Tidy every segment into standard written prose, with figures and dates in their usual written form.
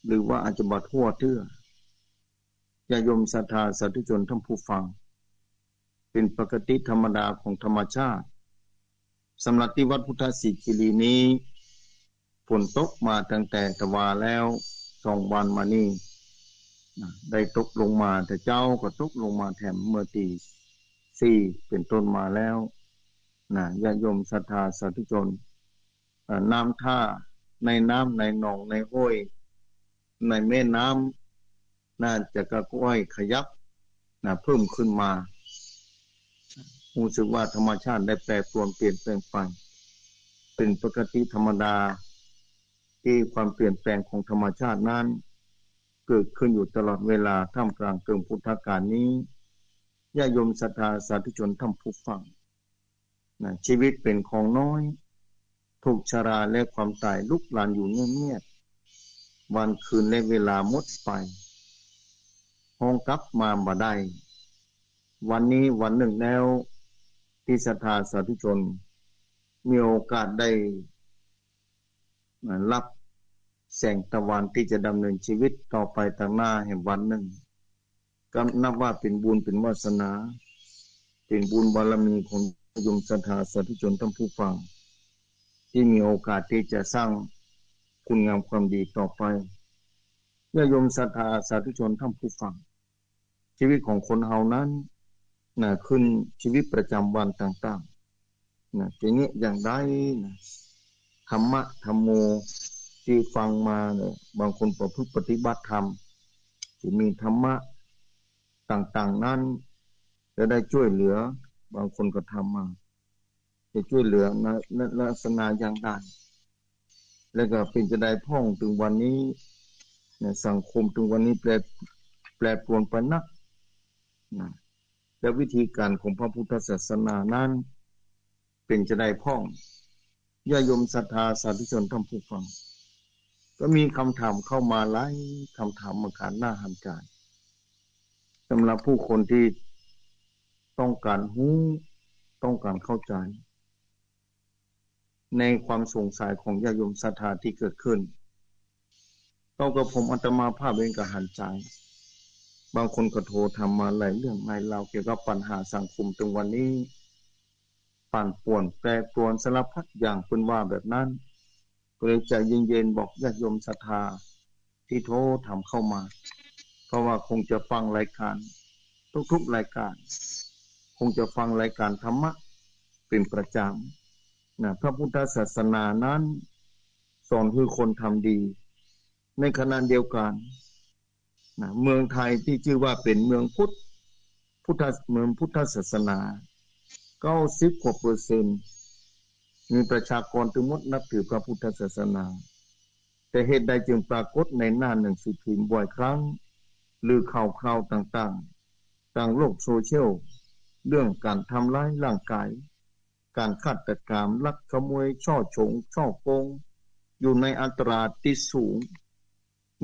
หรือว่าอาจจะบ่ทั่วเตื้อญาติโยมศรัทธาสาธุชนท่านผู้ฟังเป็นปกติธรรมดาของธรรมชาติสำหรับที่วัดพุทธศิคีรีนี้ฝนตกมาตั้งแต่ตะวาแล้ว2 วันมานี้ได้ตกลงมาแต่เจ้าก็ตกลงมาแถมเมื่อตี4เป็นต้นมาแล้วญาติโยมศรัทธาสาธุชนน้ำท่าในน้ำในหนองในห้วยในแม่น้ำน่าจะกระก้อยขยับเพิ่มขึ้นมารู้สึกว่าธรรมชาติได้แปรปรวนเปลี่ยนแปลงไปเป็นปกติธรรมดาที่ความเปลี่ยนแปลงของธรรมชาตินั้นเกิดขึ้นอยู่ตลอดเวลาท่ามกลางเกิงพุทธกาลนี้ญาติโยมศรัทธาสาธุชนท่านผู้ฟังชีวิตเป็นของน้อยทุกชราและความตายลุกลานอยู่เงียบๆวันคืนและเวลาหมดไปห้องกลับมาบ่ได้วันนี้วันหนึ่งแล้วที่ศรัทธาสาธุชนมีโอกาสได้รับแสงตะวันที่จะดำเนินชีวิตต่อไปต่างหน้าแห่งวันหนึ่งก็นับว่าเป็นบุญเป็นวาสนาเป็นบุญบารมีของโยมศรัทธาสาธุชนท่านผู้ฟังที่มีโอกาสที่จะสร้างคุณงามความดีต่อไปญาติโยมศรัทธาสาธุชนท่านผู้ฟังชีวิตของคนเฮานั้นขึ้นชีวิตประจำวันต่างๆทีนี้อย่างใดธรรมะธรรมโมที่ฟังมาบางคนประพฤติปฏิบัติธรรมที่มีธรรมะต่างๆนั้นจะได้ช่วยเหลือบางคนก็ทำมาจะช่วยเหลือในลักษณะอย่างใดแล้วก็เป็นจะได้พ้องถึงวันนี้สังคมถึงวันนี้แปรปรวนไปนักและวิธีการของพระพุทธศาสนานั้นเป็นจะได้พ้องญาติโยมศรัทธาสาธุชนท่านผู้ฟังก็มีคำถามเข้ามาหลายคำถามมาขาดหน้าหันใจสำหรับผู้คนที่ต้องการรู้ต้องการเข้าใจในความสงสัยของญาติโยมศรัทธาที่เกิดขึ้นต้องกับผมอาตมาภาพเองก็หันใจบางคนก็โทรทำมาหลายเรื่องหลายราวเกี่ยวกับปัญหาสังคมตรงวันนี้ปั่นป่วนแปรปรวนสารพัดอย่างเป็นว่าแบบนั้นก็เลยใจเย็นๆบอกญาติโยมศรัทธาที่โทรทำเข้ามาเพราะว่าคงจะฟังรายการทุกๆรายการคงจะฟังรายการธรรมะเป็นประจำพระพุทธศาสนานั้นสอนคือคนทำดีในขณะเดียวกันเมืองไทยที่ชื่อว่าเป็นเมืองเมืองพุทธศาสนา90 กว่า%มีประชากรทั้งหมดนับถือพระพุทธศาสนาแต่เหตุใดจึงปรากฏในหน้าหนังสือพิมพ์บ่อยครั้งหรือข่าวต่างๆทางโลกโซเชียลเรื่องการทำร้ายร่างกายการฆาตกรรมลักขโมยช่อฉงช่อโกงอยู่ในอัตราที่สูง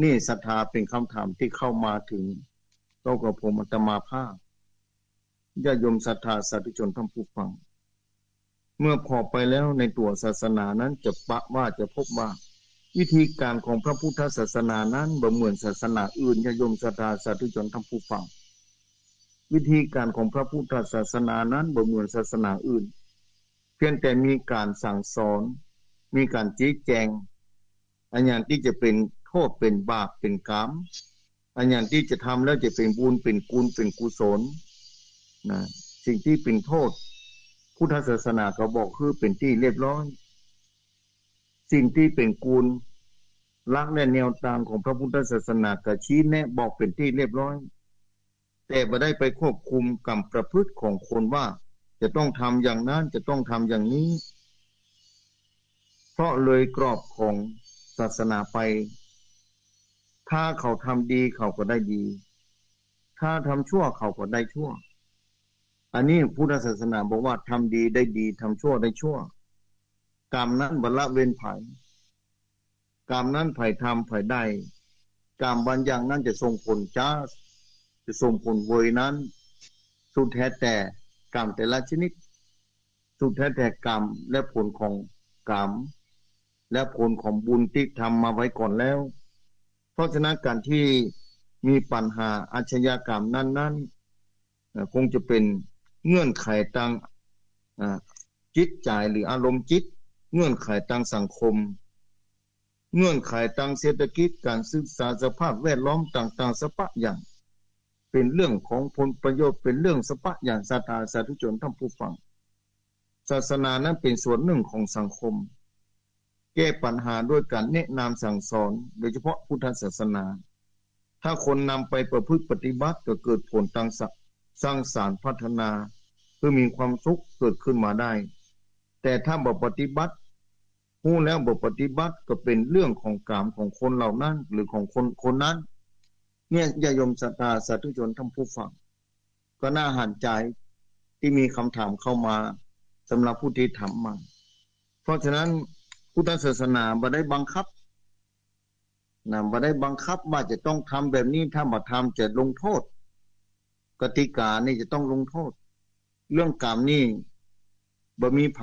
นี่ศรัทธาเป็นคำถามที่เข้ามาถึงก็กับผมอาตมาภาพญาติโยมศรัทธาสาธุชนท่านผู้ฟังเมื่อพอไปแล้วในตัวศาสนานั้นจะพบว่าวิธีการของพระพุทธศาสนานั้นบ่เหมือนศาสนาอื่นญาติโยมศรัทธาสาธุชนท่านผู้ฟังวิธีการของพระพุทธศาสนานั้นบ่เหมือนศาสนาอื่นเพียงแต่มีการสั่งสอนมีการชี้แจงอันอย่างที่จะเป็นโทษเป็นบาปเป็นกรรมอันอย่างที่จะทำแล้วจะเป็นบุญเป็นกุลเป็นกุศลสิ่งที่เป็นโทษพุทธศาสนาก็บอกคือเป็นที่เรียบร้อยสิ่งที่เป็นกุลหลักและแนวทางของพระพุทธศาสนาก็ชี้แนะบอกเป็นที่เรียบร้อยแต่บ่ได้ไปควบคุมกรรมประพฤติของคนว่าจะต้องทำอย่างนั้นจะต้องทำอย่างนี้เพราะเลยกรอบของศาสนาไปถ้าเขาทำดีเขาก็ได้ดีถ้าทำชั่วเขาก็ได้ชั่วอันนี้พุทธศาสนาบอกว่าทำดีได้ดีทำชั่วได้ชั่วกรรมนั้นบ่ละเว้นไผกรรมนั้นไผทำไผได้กรรมบางอย่างนั้นจะส่งผลจะส่งผลเวยนั้นสุดแท้แต่กรรมแต่ละชนิดสุดแท้แต่กรรมและผลของกรรมและผลของบุญที่ทำมาไว้ก่อนแล้ว เพราะฉะนั้นการที่มีปัญหาอาชญากรรมนั้นคงจะเป็นเงื่อนไขทางจิตใจหรืออารมณ์จิตเงื่อนไขทางสังคมเงื่อนไขทางเศรษฐกิจการศึกษาสภาพแวดล้อมต่างๆสปะอย่างเป็นเรื่องของผลประโยชน์เป็นเรื่องสปะอย่างศรัทธาสาธุชนท่านผู้ฟังศาสนานั้นเป็นส่วนหนึ่งของสังคมแก้ปัญหาด้วยการแนะนำสั่งสอนโดยเฉพาะพุทธศาสนาถ้าคนนำไปประพฤติปฏิบัติก็เกิดผลทางสร้างสรรค์พัฒนาเพื่อมีความสุขเกิดขึ้นมาได้แต่ถ้าบ่ปฏิบัติรู้แล้วบ่ปฏิบัติก็เป็นเรื่องของกรรมของคนเหล่านั้นหรือของคนนั้นเนี่ยญาติโยมศรัทธาสาธุชนท่านผู้ฟังก็น่าหันใจที่มีคำถามเข้ามาสำหรับผู้ที่ถามมาเพราะฉะนั้นพุทธศาสนาบ่ได้บังคับบ่ได้บังคับว่าจะต้องทำแบบนี้ถ้าบ่ทำจะลงโทษกติกานี่จะต้องลงโทษเรื่องกรรมนี่บ่มีไผ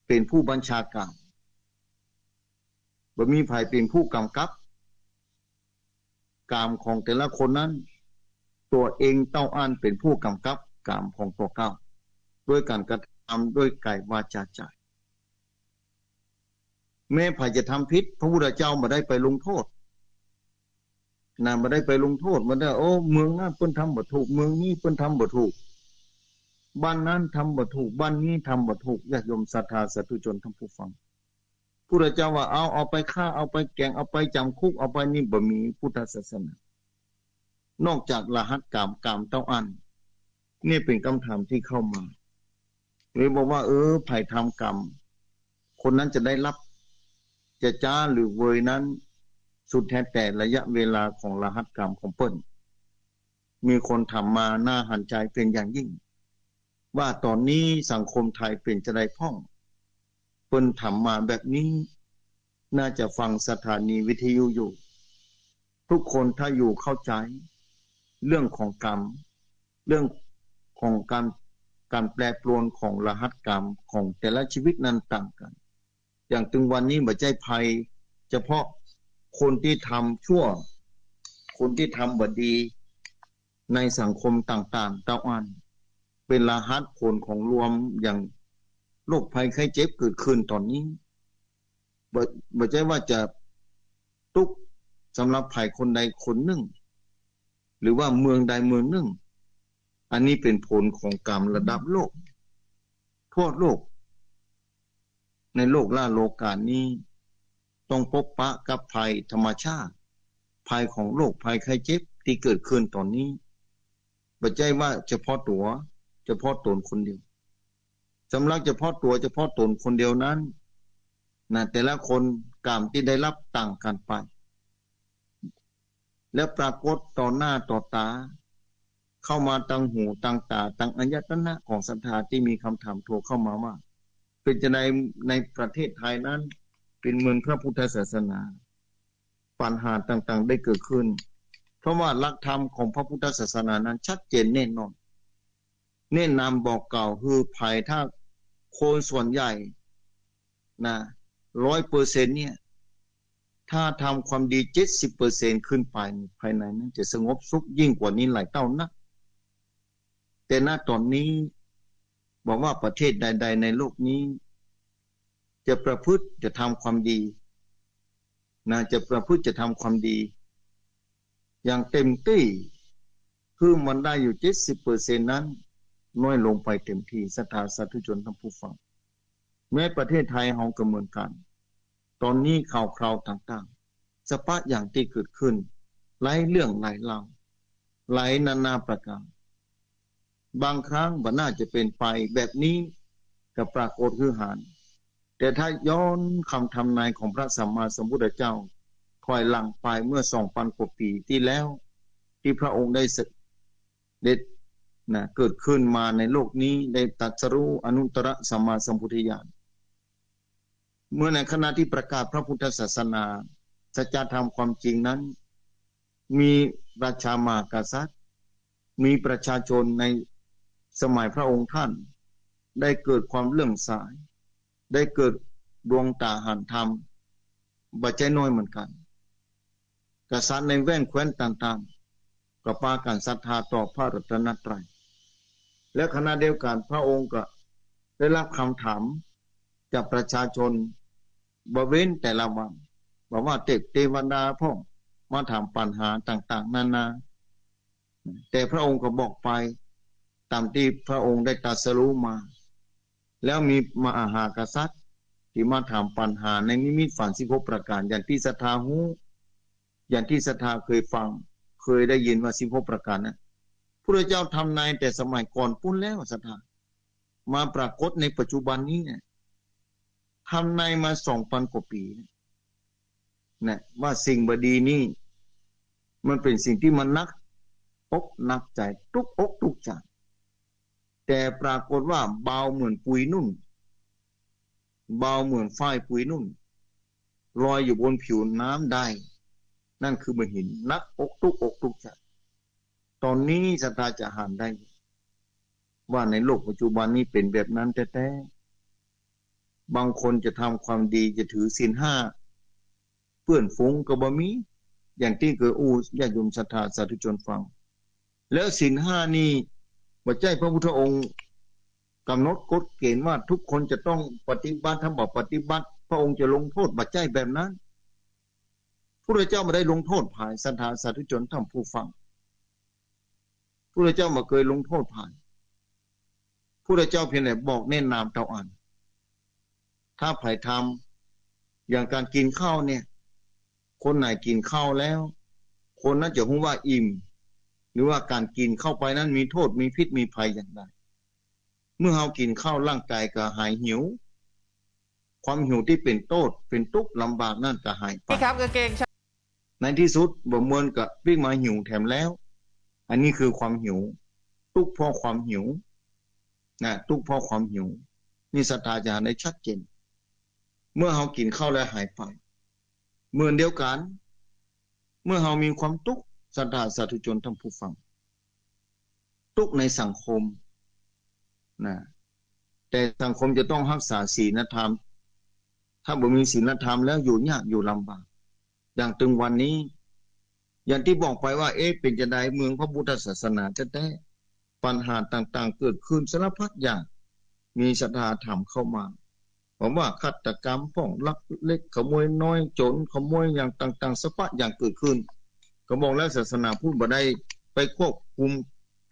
เป็นผู้บัญชาการบ่มีไผเป็นผู้กำกับกรรมของแต่ละคนนั้นตัวเองต้องอ่านเป็นผู้กำกับกรรมของตัวเก้าด้วยการกระทำด้วยกายวาจาใจแม้ไผจะทำผิดพระพุทธเจ้าบ่ได้ไปลงโทษบ่ได้ไปลงโทษบ่ได้โอ้เมืองนั้นเพิ่นทำบ่ถูกเมืองนี้เพิ่นทำบ่ถูกบ้านนั้นทำบ่ถูกบ้านนี้ทำบ่ถูกญาติโยมศรัทธาสาธุชนท่านผู้ฟังพุทธเจ้าว่าเอาไปฆ่าเอาไปแกงเอาไปจำคุกเอาไปนี่บ่มีพุทธศาสนานอกจากรหัสกรรมต้องอ่านนี่เป็นคำถามที่เข้ามาเลยบอกว่าไผทำกรรมคนนั้นจะได้รับจะจ้าหรือเวยนั้นสุดแท้แต่ระยะเวลาของรหัสกรรมของเปิ้นมีคนถามมาน่าหันใจเป็นอย่างยิ่งว่าตอนนี้สังคมไทยเป็นจะได้พ้องเปิ้นถามมาแบบนี้น่าจะฟังสถานีวิทยุอยู่ทุกคนถ้าอยู่เข้าใจเรื่องของกรรมเรื่องของการแปรปรวนของรหัสกรรมของแต่ละชีวิตนั้นต่างกันอย่างถึงวันนี้บ่ใช่ภัยเฉพาะคนที่ทำชั่วคนที่ทำบ่ดีในสังคมต่างๆต้องอ่านเป็นรหัสผลของรวมอย่างโรคภัยไข้เจ็บเกิดขึ้นตอนนี้บ่ใช่ว่าจะทุกข์สำหรับภัยคนใดคนหนึ่งหรือว่าเมืองใดเมืองหนึ่งอันนี้เป็นผลของกรรมระดับโลกทั่วโลกในโลกล่าโลกานี้ต้องพบปะกับภัยธรรมชาติภัยของโรคภัยไข้เจ็บที่เกิดขึ้นตอนนี้บ่ใช่ว่าเฉพาะตัวเฉพาะตนคนเดียวสำหรับเฉพาะตัวเฉพาะตนคนเดียวนั้นแต่ละคนกรรมที่ได้รับต่างกันไปและปรากฏต่อหน้าต่อตาเข้ามาตั้งหูตั้งตาตั้งอัญญตนะของศรัทธาที่มีคำถามโทรเข้ามาว่าเป็นจะในประเทศไทยนั้นเป็นเมืองพระพุทธศาสนาปัญหาต่างๆได้เกิดขึ้นเพราะว่าหลักธรรมของพระพุทธศาสนานั้นชัดเจนแน่นอนแนะนำบอกกล่าวคือภัยถ้าคนส่วนใหญ่100% เนี่ยถ้าทำความดี 70% ขึ้นไปภายในนั้นจะสงบสุขยิ่งกว่านี้หลายเท่านะแต่ณตอนนี้บอกว่าประเทศใดๆในโลกนี้จะประพฤติจะทำความดีจะประพฤติจะทำความดีอย่างเต็มที่คือมันได้อยู่ 70% นั้นน้อยลงไปเต็มที่ศรัทธาสาธุชนท่านผู้ฟังแม้ประเทศไทยเฮาก็เหมือนกันตอนนี้ข่าวคราวต่างๆสภาพอย่างที่เกิดขึ้นหลายเรื่องหลายราวหลายนานาประการบางครั้งบ่น่าจะเป็นไปแบบนี้กับปรากฏคือหารแต่ถ้าย้อนคำทำนายของพระสัมมาสัมพุทธเจ้าถอยหลังไปเมื่อ 2,000 กว่าปีที่แล้วที่พระองค์ได้เกิดขึ้นมาในโลกนี้ได้ตรัสรู้อนุตตรสัมมาสัมพุทธญาณเมื่อในขณะที่ประกาศพระพุทธศาสนาสัจธรรมความจริงนั้นมีราชามากษัตริย์มีประชาชนในสมัยพระองค์ท่านได้เกิดความเลื่อมใสได้เกิดดวงตาหันธรรมบ่ใจน้อยเหมือนกัน กษัตริย์ในแว่นแคว้นต่างๆก็ปากันศรัทธาต่อพระรัตนตรัยและขณะเดียวกันพระองค์ก็ได้รับคำถามจากประชาชนบริเวณแต่ละวันบอกว่าเทวดาพ่อมาถามปัญหาต่างๆนานาแต่พระองค์ก็บอกไปตามที่พระองค์ได้ตรัสรู้มาแล้วมีมหากษัตริย์ที่มาถามปัญหาในนิมิตฝัน16ประการอย่างที่ศรัทธาหูอย่างที่ศรัทธาเคยฟังเคยได้ยินว่า16ประการนะพระเจ้าทำนายแต่สมัยก่อนปุ้นแล้วศรัทธามาปรากฏในปัจจุบันนี้เนี่ยทำนายมา 2,000 กว่าปีนะว่าสิ่งบดีนี้มันเป็นสิ่งที่มันนักอกนักใจทุกอกทุกใจแต่ปรากฏว่าเบาเหมือนปุยนุ่นเบาเหมือนฝ้ายปุยนุ่นลอยอยู่บนผิวน้ำได้นั่นคือมันหินนักอกทุกใจตอนนี้ศรัทธาจะหานได้ว่าในโลกปัจจุบันนี้เป็นแบบนั้นแต่บางคนจะทำความดีจะถือศีล5เพื่อนฝูงก็บ่มีอย่างที่เคยญาติโยมศรัทธาสาธุชนฟังแล้วศีล5นี่บ่ใช่พระพุทธองค์กำหนดกฎเกณฑ์ว่าทุกคนจะต้องปฏิบัติถ้าบ่ปฏิบัติพระองค์จะลงโทษบ่ใช่แบบนั้นพระเจ้าไม่ได้ลงโทษภายศรัทธาสาธุชนท่านผู้ฟังพระเจ้าไม่เคยลงโทษภายพระเจ้าเพียงแต่บอกแนะนำเท่าอันถ้าใครทำอย่างการกินข้าวเนี่ยคนไหนกินข้าวแล้วคนนั้นจะรู้ว่าอิ่มหรือว่าการกินเข้าไปนั้นมีโทษมีพิษมีภัยอย่างไรเมื่อเรากินข้าวร่างกายก็หายหิวความหิวที่เป็นโทษเป็นทุกข์ลำบากนั่นก็หายไปครับกางเกงในที่สุดบ่มวนก็วิ่งมาหิวแถมแล้วอันนี้คือความหิวทุกข์เพราะความหิวนะทุกข์เพราะความหิวนี่ศรัทธาจะได้ชัดเจนเมื่อเรากินข้าวแล้วหายไปเหมือนเดียวกันเมื่อเรามีความทุกข์ศรัทธาสาธุชนท่านผู้ฟังทุกข์ในสังคมนะแต่สังคมจะต้องรักษาศีลธรรมถ้าบ่มีศีลธรรมแล้วอยู่ยากอยู่ลำบากอย่างถึงวันนี้อย่างที่บอกไปว่าเป็นจะได้เมืองพระพุทธศาสนาแท้ๆปัญหาต่างๆเกิดขึ้นสารพัดอย่างมีศรัทธาธรรมเข้ามาผมว่าฆาตกรรมป้องลักเล็กขโมยน้อยโจรขโมยอย่างต่างๆสปะอย่างเกิดขึ้นก็บอกแล้วศาสนาพุทธบ่ได้ไปควบคุม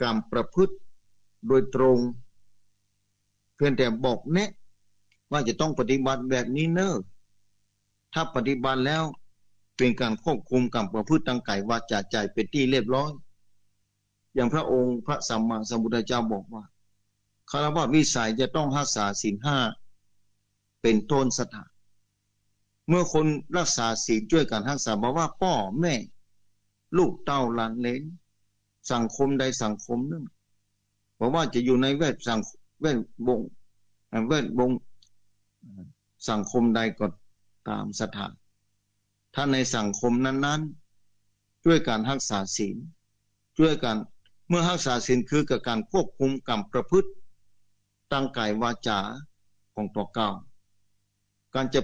กรรมประพฤติโดยตรงเพียงแต่บอกแนะว่าจะต้องปฏิบัติแบบนี้เนอะถ้าปฏิบัติแล้วเป็นการควบคุมกรรมประพฤติทางกายวาจาใจเป็นที่เรียบร้อยอย่างพระองค์พระสัมมาสัมพุทธเจ้าบอกว่าฆราวาสวิสัยจะต้องรักษาศีล5เป็นต้นศรัทธาเมื่อคนรักษาศีลช่วยกันรักษาบอกว่าพ่อแม่ลูกเต้าหลานเหลนสังคมใดสังคมหนึ่งบอกว่าจะอยู่ในแวดวงสังคมใดก็ตามศรัทธาถ้าในสังคมนั้นๆช่วยการรักษาศีลช่วยกันเมื่อรักษาศีลคือกับการควบคุมกรรมประพฤติตั้งกายวาจาของตัวเก่าการจะ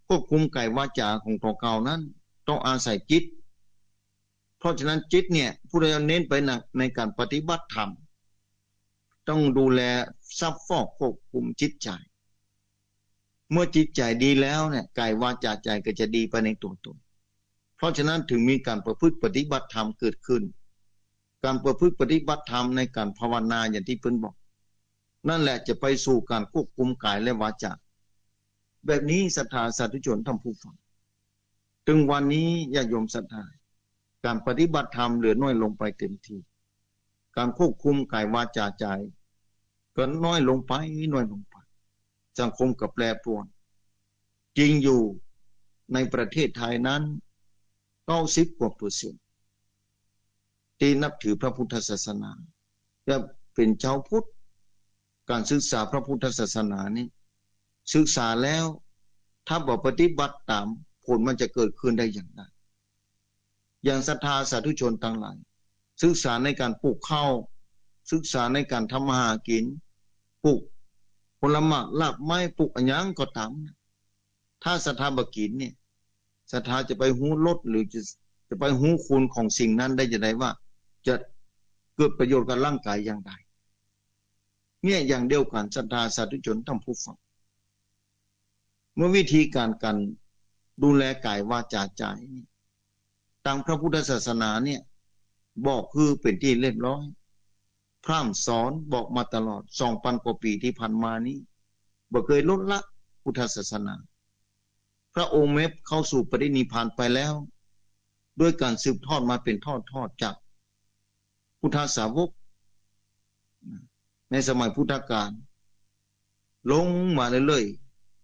ควบคุมกายวาจาของตัวเก่านั้นต้องอาศัยจิตเพราะฉะนั้นจิตเนี่ยผู้ใดเน้นไปในการปฏิบัติธรรมต้องดูแลซับฟอกควบคุมจิตใจเมื่อจิตใจดีแล้วเนี่ยกายวาจาใจก็จะดีไปในตัวตนเพราะฉะนั้นถึงมีการประพฤติปฏิบัติธรรมเกิดขึ้นการประพฤติปฏิบัติธรรมในการภาวนาอย่างที่เพิ่นบอกนั่นแหละจะไปสู่การควบคุมกายและวาจาแบบนี้ศรัทธาสาธุชนท่านผู้ฟังถึงวันนี้ญาติโยมศรัทธาการปฏิบัติธรรมเหลือน้อยลงไปเต็มทีการควบคุมกายวาจาใจก็น้อยลงไปสังคมก็แปรปรวนจริงอยู่ในประเทศไทยนั้น90%กว่าที่นับถือพระพุทธศาสนาจะเป็นชาวพุทธการศึกษาพระพุทธศาสนานี้ศึกษาแล้วถ้าบ่ปฏิบัติตามผลมันจะเกิดขึ้นได้อย่างไรอย่างศรัทธาสาธุชนทั้งหลายศึกษาในการปลูกข้าวศึกษาในการทำมาหากินปลูกผลไม้รากไม้ปลูกอันยังก็ตามถ้าศรัทธาบ่กินเนี่ยศรัทธาจะไปหูรถหรือจะ จะไปหูคุณของสิ่งนั้นได้จะได้ว่าจะเกิดประโยชน์กับร่างกายอย่างไรเนี่ยอย่างเดียวกันศรัทธาสาธุชนท่านผู้ฟังเมื่อวิธีการดูแลกายวาจาใจตามพระพุทธศาสนาเนี่ยบอกคือเป็นที่เรียบร้อยพร่ำสอนบอกมาตลอด 2,000 กว่าปีที่ผ่านมานี้บ่เคยลดละพุทธศาสนาพระองค์แม้เข้าสู่ปรินิพพานไปแล้วด้วยการสืบทอดมาเป็นทอดจากพุทธสาวกในสมัยพุทธกาลลงมาเรื่อย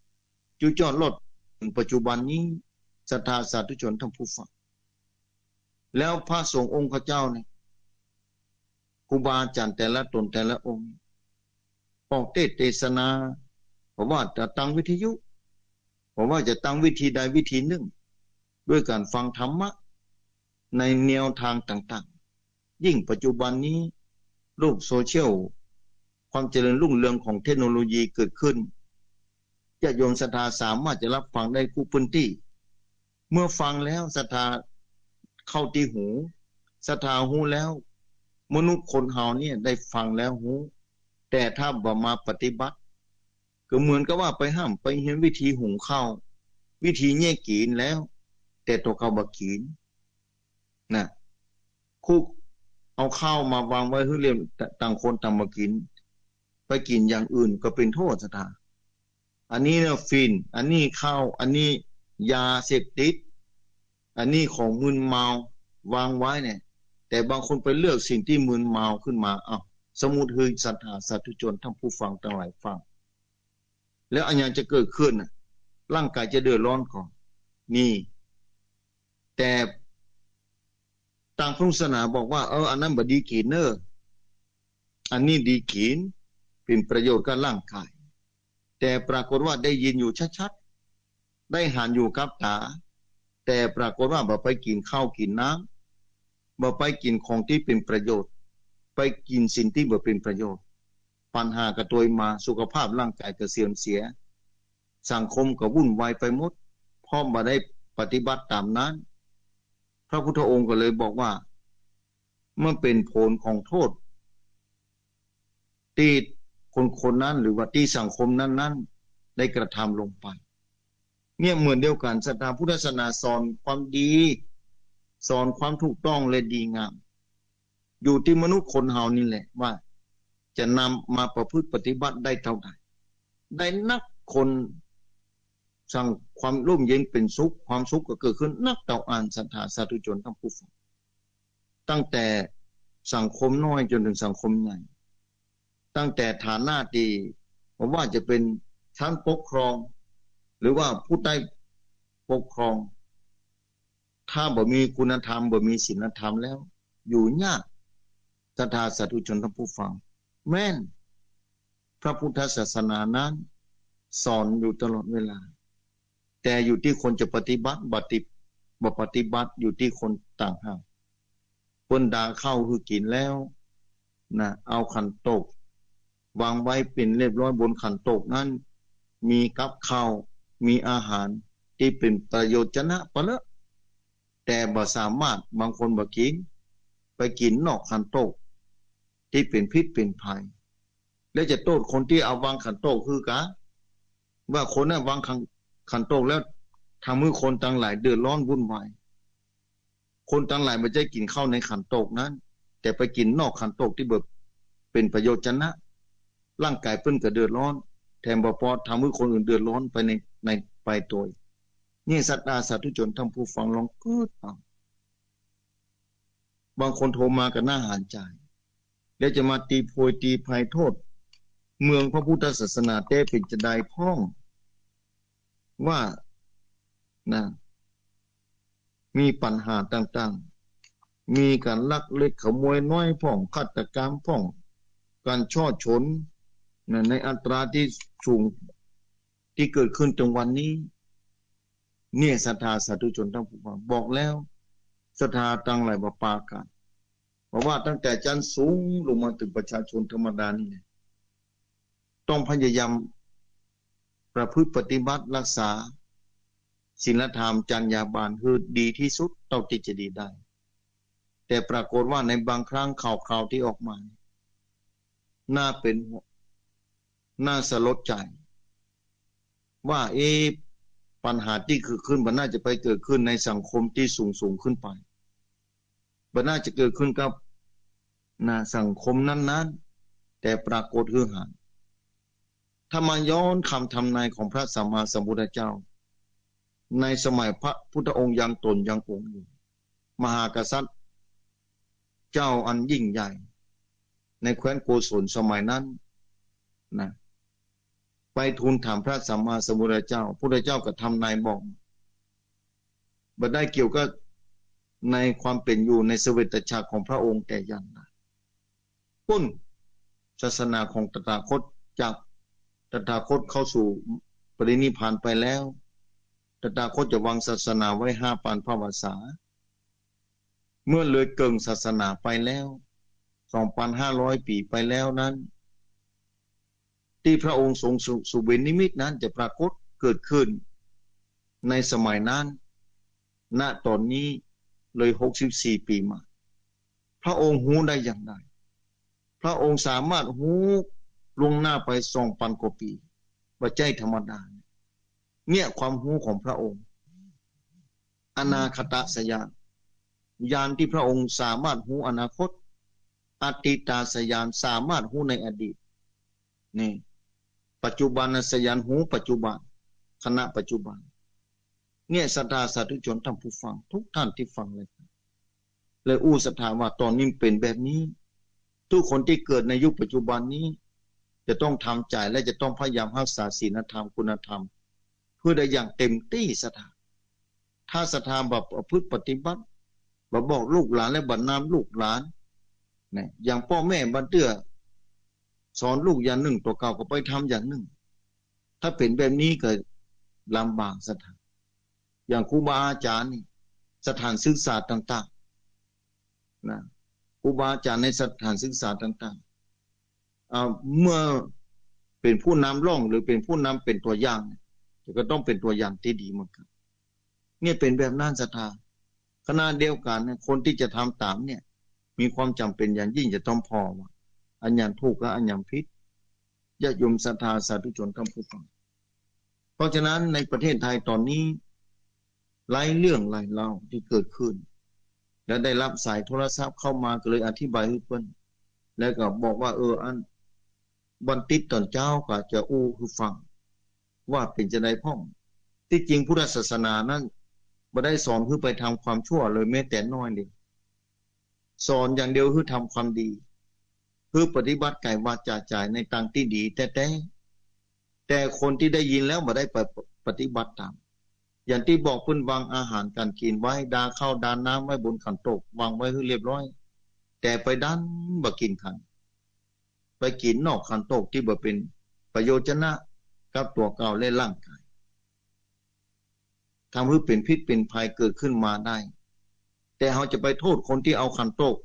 ๆจุจอดลดถึงปัจจุบันนี้ศรัทธาสาธุชนทั้งผู้ฟังแล้วพระสงฆ์องค์ข้าเจ้าเนี่ยครูบาอาจารย์แต่ละตนแต่ละองค์ออกเทศนาผมว่าจะตั้งวิทยุผมว่าจะตั้งวิธีใดวิธีหนึ่งด้วยการฟังธรรมะในแนวทางต่างๆยิ่งปัจจุบันนี้โลกโซเชียลความเจริญรุ่งเรืองของเทคโนโลยีเกิดขึ้นญาติโยมศรัทธาสามารถจะรับฟังได้ทุกพื้นที่เมื่อฟังแล้วศรัทธาเข้าที่หูศรัทธาหูแล้วมนุษย์คนเฮาเนี่ยได้ฟังแล้วหูแต่ถ้าบ่มาปฏิบัติก็เหมือนกับว่าไปห้ามไปเห็นวิธีหุงข้าววิธีแยกกินแล้วแต่ตัวเขาบ่กินนะคุกเอาข้าวมาวางไว้ให้เรียนต่างคนต่างมากินไปกินอย่างอื่นก็เป็นโทษศรัทธาอันนี้เนี่ยฟินอันนี้ข้าวอันนี้ยาเสพติดอันนี้ของมึนเมาวางไว้เนี่ยแต่บางคนไปเลือกสิ่งที่มึนเมาขึ้นมาสมุติคือศรัทธาสาธุชนทั้งผู้ฟังทั้งหลายฟังแล้วอันยังจะเกิดขึ้นร่างกายจะเดือดร้อนก่อนนี่แต่ต่างพุทธศาสนาบอกว่าอันนั้นบ่ดีกินอันนี้ดีกินเป็นประโยชน์กับร่างกายแต่ปรากฏว่าได้ยินอยู่ชัดๆได้หานอยู่กับตาแต่ปรากฏว่าบ่ไปกินข้าวกินน้ำบ่ไปกินของที่เป็นประโยชน์ไปกินสิ่งที่บ่เป็นประโยชน์ปัญหาก็ตัวมาสุขภาพร่างกายก็เสื่อมเสียสังคมก็วุ่นวายไปหมดเพราะบ่ได้ปฏิบัติตามนั้นพระพุทธองค์ก็เลยบอกว่าเมื่อเป็นผลของโทษที่คนนั้นหรือว่าที่สังคมนั้นได้กระทำลงไปเนี่ยเหมือนเดียวกันศรัทธาพุทธศาสนาสอนความดีสอนความถูกต้องและดีงามอยู่ที่มนุษย์คนเฮานี่แหละว่าจะนำมาประพฤติปฏิบัติได้เท่าใดได้นักคนสร้างความร่มเย็นเป็นสุขความสุขก็เกิดขึ้นนักต่ออ่านศรัทธาสาธุชนทั้งผู้ฟังตั้งแต่สังคมน้อยจนถึงสังคมใหญ่ตั้งแต่ฐานะที่ผมว่าจะเป็นชั้นปกครองหรือว่าผู้ใต้ปกครองถ้าบ่มีคุณธรรมบ่มีศีลธรรมแล้วอยู่ยากศรัทธาสาธุชนทั้งผู้ฟังแม่นพระพุทธศาสนานั้นสอนอยู่ตลอดเวลาแต่อยู่ที่คนจะปฏิบัติบ่ปฏิบัติอยู่ที่คนต่างหากคนด่าเข้าคือกินแล้วนะเอาขันโตกวางไว้เป็นเรียบร้อยบนขันโตกนั้นมีกับข้าวมีอาหารที่เป็นประโยชน์นะปะละแต่บ่สามารถบางคนบ่กินไปกินนอกขันโตกที่เป็นพิษเป็นภัยแล้วจะโทษคนที่เอาวางขันโตกคือกะว่าคนนั้นวางขันโตกแล้วทำให้คนต่างหลายเดือดร้อนวุ่นวายคนต่างหลายไม่ใช่กินข้าวในขันโตกนั้นแต่ไปกินนอกขันโตกที่แบบเป็นประโยชน์นะร่างกายเพิ่นก็เดือดร้อนแถมบ่พอทำให้คนอื่นเดือดร้อนไปในไปตัวนี่ศรัทธาสาธุชนทั้งผู้ฟังลองเกิดบางคนโทรมาก็น่าหานใจแล้วจะมาตีโพยตีภัยโทษเมืองพระพุทธศาสนาแต่เป็นจะได้พ้องว่านะมีปัญหาต่างๆมีการลักเล็กขโมยน้อยพ้องฆาตกรรมพ้องการช่อฉนในอัตราที่สูงที่เกิดขึ้นตรงวันนี้เนี่ยศรัทธาสาธุชนทั้งผู้ฟังบอกแล้วศรัทธาตั้งหลายบปากันเพราะว่าตั้งแต่ชั้นสูงลงมาถึงประชาชนธรรมดานี่ต้องพยายามประพฤติปฏิบัติรักษา ศีลธรรมจรรยาบรรณคือดีที่สุดเท่าที่จะดีได้แต่ปรากฏว่าในบางครั้งข่าวที่ออกมาน่าเป็นน่าสลดใจว่าปัญหาที่เกิดขึ้นมันน่าจะไปเกิดขึ้นในสังคมที่สูงขึ้นไปมันน่าจะเกิดขึ้นกับสังคมนั้นๆแต่ปรากฏคือหันถ้ามาย้อนคำทำนายของพระสัมมาสัมพุทธเจ้าในสมัยพระพุทธองค์ยังตนยังองค์อยู่มหากษัตริย์เจ้าอันยิ่งใหญ่ในแคว้นโกศลสมัยนั้นไปทูลถามพระสัมมาสัมพุทธเจ้าพระเจ้าก็ทำนายบอกบ่ได้เกี่ยวกับในความเป็นอยู่ในสเวตฉัตรของพระองค์แต่อย่างใดปุ้นศาสนาของตถาคตจากตถาคตเข้าสู่ปรินิพพานไปแล้วตถาคตจะวางศาสนาไว้5,000 พรรษาเมื่อเลยเกิงศาสนาไปแล้ว 2,500 ปีไปแล้วนั้นที่พระองค์ทรงสุเวนิมิตนั้นจะปรากฏเกิดขึ้นในสมัยนั้นณตอนนี้เลย64 ปีมาพระองค์หูได้อย่างไรพระองค์สามารถหูลงหน้าไป 2,000 กว่าปีบ่ใช่ธรรมดาเนี่ยความหูของพระองค์อนาคตสยานญาณที่พระองค์สามารถหูอนาคตอติตาสยานสามารถหูในอดีตนี่ปัจจุบันสยานหูปัจจุบันขณะปัจจุบันเนี่ยศรัทธาสาธุชนท่านผู้ฟังทุกท่านที่ฟังเลยอู้ศรัทธาว่าตอนนี้เป็นแบบนี้ทุกคนที่เกิดในยุคปัจจุบันนี้จะต้องทำใจและจะต้องพยายามรักษาศีลธรรมคุณธรรมเพื่อได้อย่างเต็มที่ศรัทธาถ้าศรัทธาแบบประพฤติปฏิบัติบอกลูกหลานและบัดนามลูกหลานเนี่ยอย่างพ่อแม่บัดเตื้อสอนลูกอย่างหนึ่งตัวเก่าก็ไปทำอย่างหนึ่งถ้าเป็นแบบนี้ก็ลำบากศรัทธาอย่างครูบาอาจารย์นี่สถานศึกษาต่างๆครูบาอาจารย์ในสถานศึกษาต่างๆเมื่อเป็นผู้นำร่องหรือเป็นผู้นำเป็นตัวอย่างก็ต้องเป็นตัวอย่างที่ดีเหมือนกันเนี่ยเป็นแบบนั้นศรัทธาขณะเดียวกันคนที่จะทำตามเนี่ยมีความจำเป็นอย่างยิ่งจะต้องพอว่าอันอย่างถูกและอันอย่างผิดญาติโยมศรัทธาสาธุชนทั้งผู้ฟังเพราะฉะนั้นในประเทศไทยตอนนี้หลายเรื่องหลายเล่าที่เกิดขึ้นและได้รับสายโทรศัพท์เข้ามาก็เลยอธิบายให้เพิ่นแล้วก็บอกว่าอันบันติดตอนเจ้าก็จะคือฟังว่าเป็นจะได้พ่องที่จริงพุทธศาสนานั้นบ่ได้สอนคือไปทำความชั่วเลยแม้แต่น้อยเดียวสอนอย่างเดียวคือทำความดีคือปฏิบัติกายวาจาใจในทางที่ดีแต่คนที่ได้ยินแล้วบ่ได้ไปปฏิบัติตามอย่างที่บอกเพิ่นวางอาหารการกินไว้ดาข้าวดาน้ำไว้บนขันโตกวางไว้ให้เรียบร้อยแต่ไปดันบ่กินขันไปกินนอกขันโตกที่บ่เป็นประโยชนะกับตัวเก่าและร่างกายทำให้เป็นพิษเป็นภัยเกิดขึ้นมาได้แต่เราจะไปโทษคนที่เอาขันโตก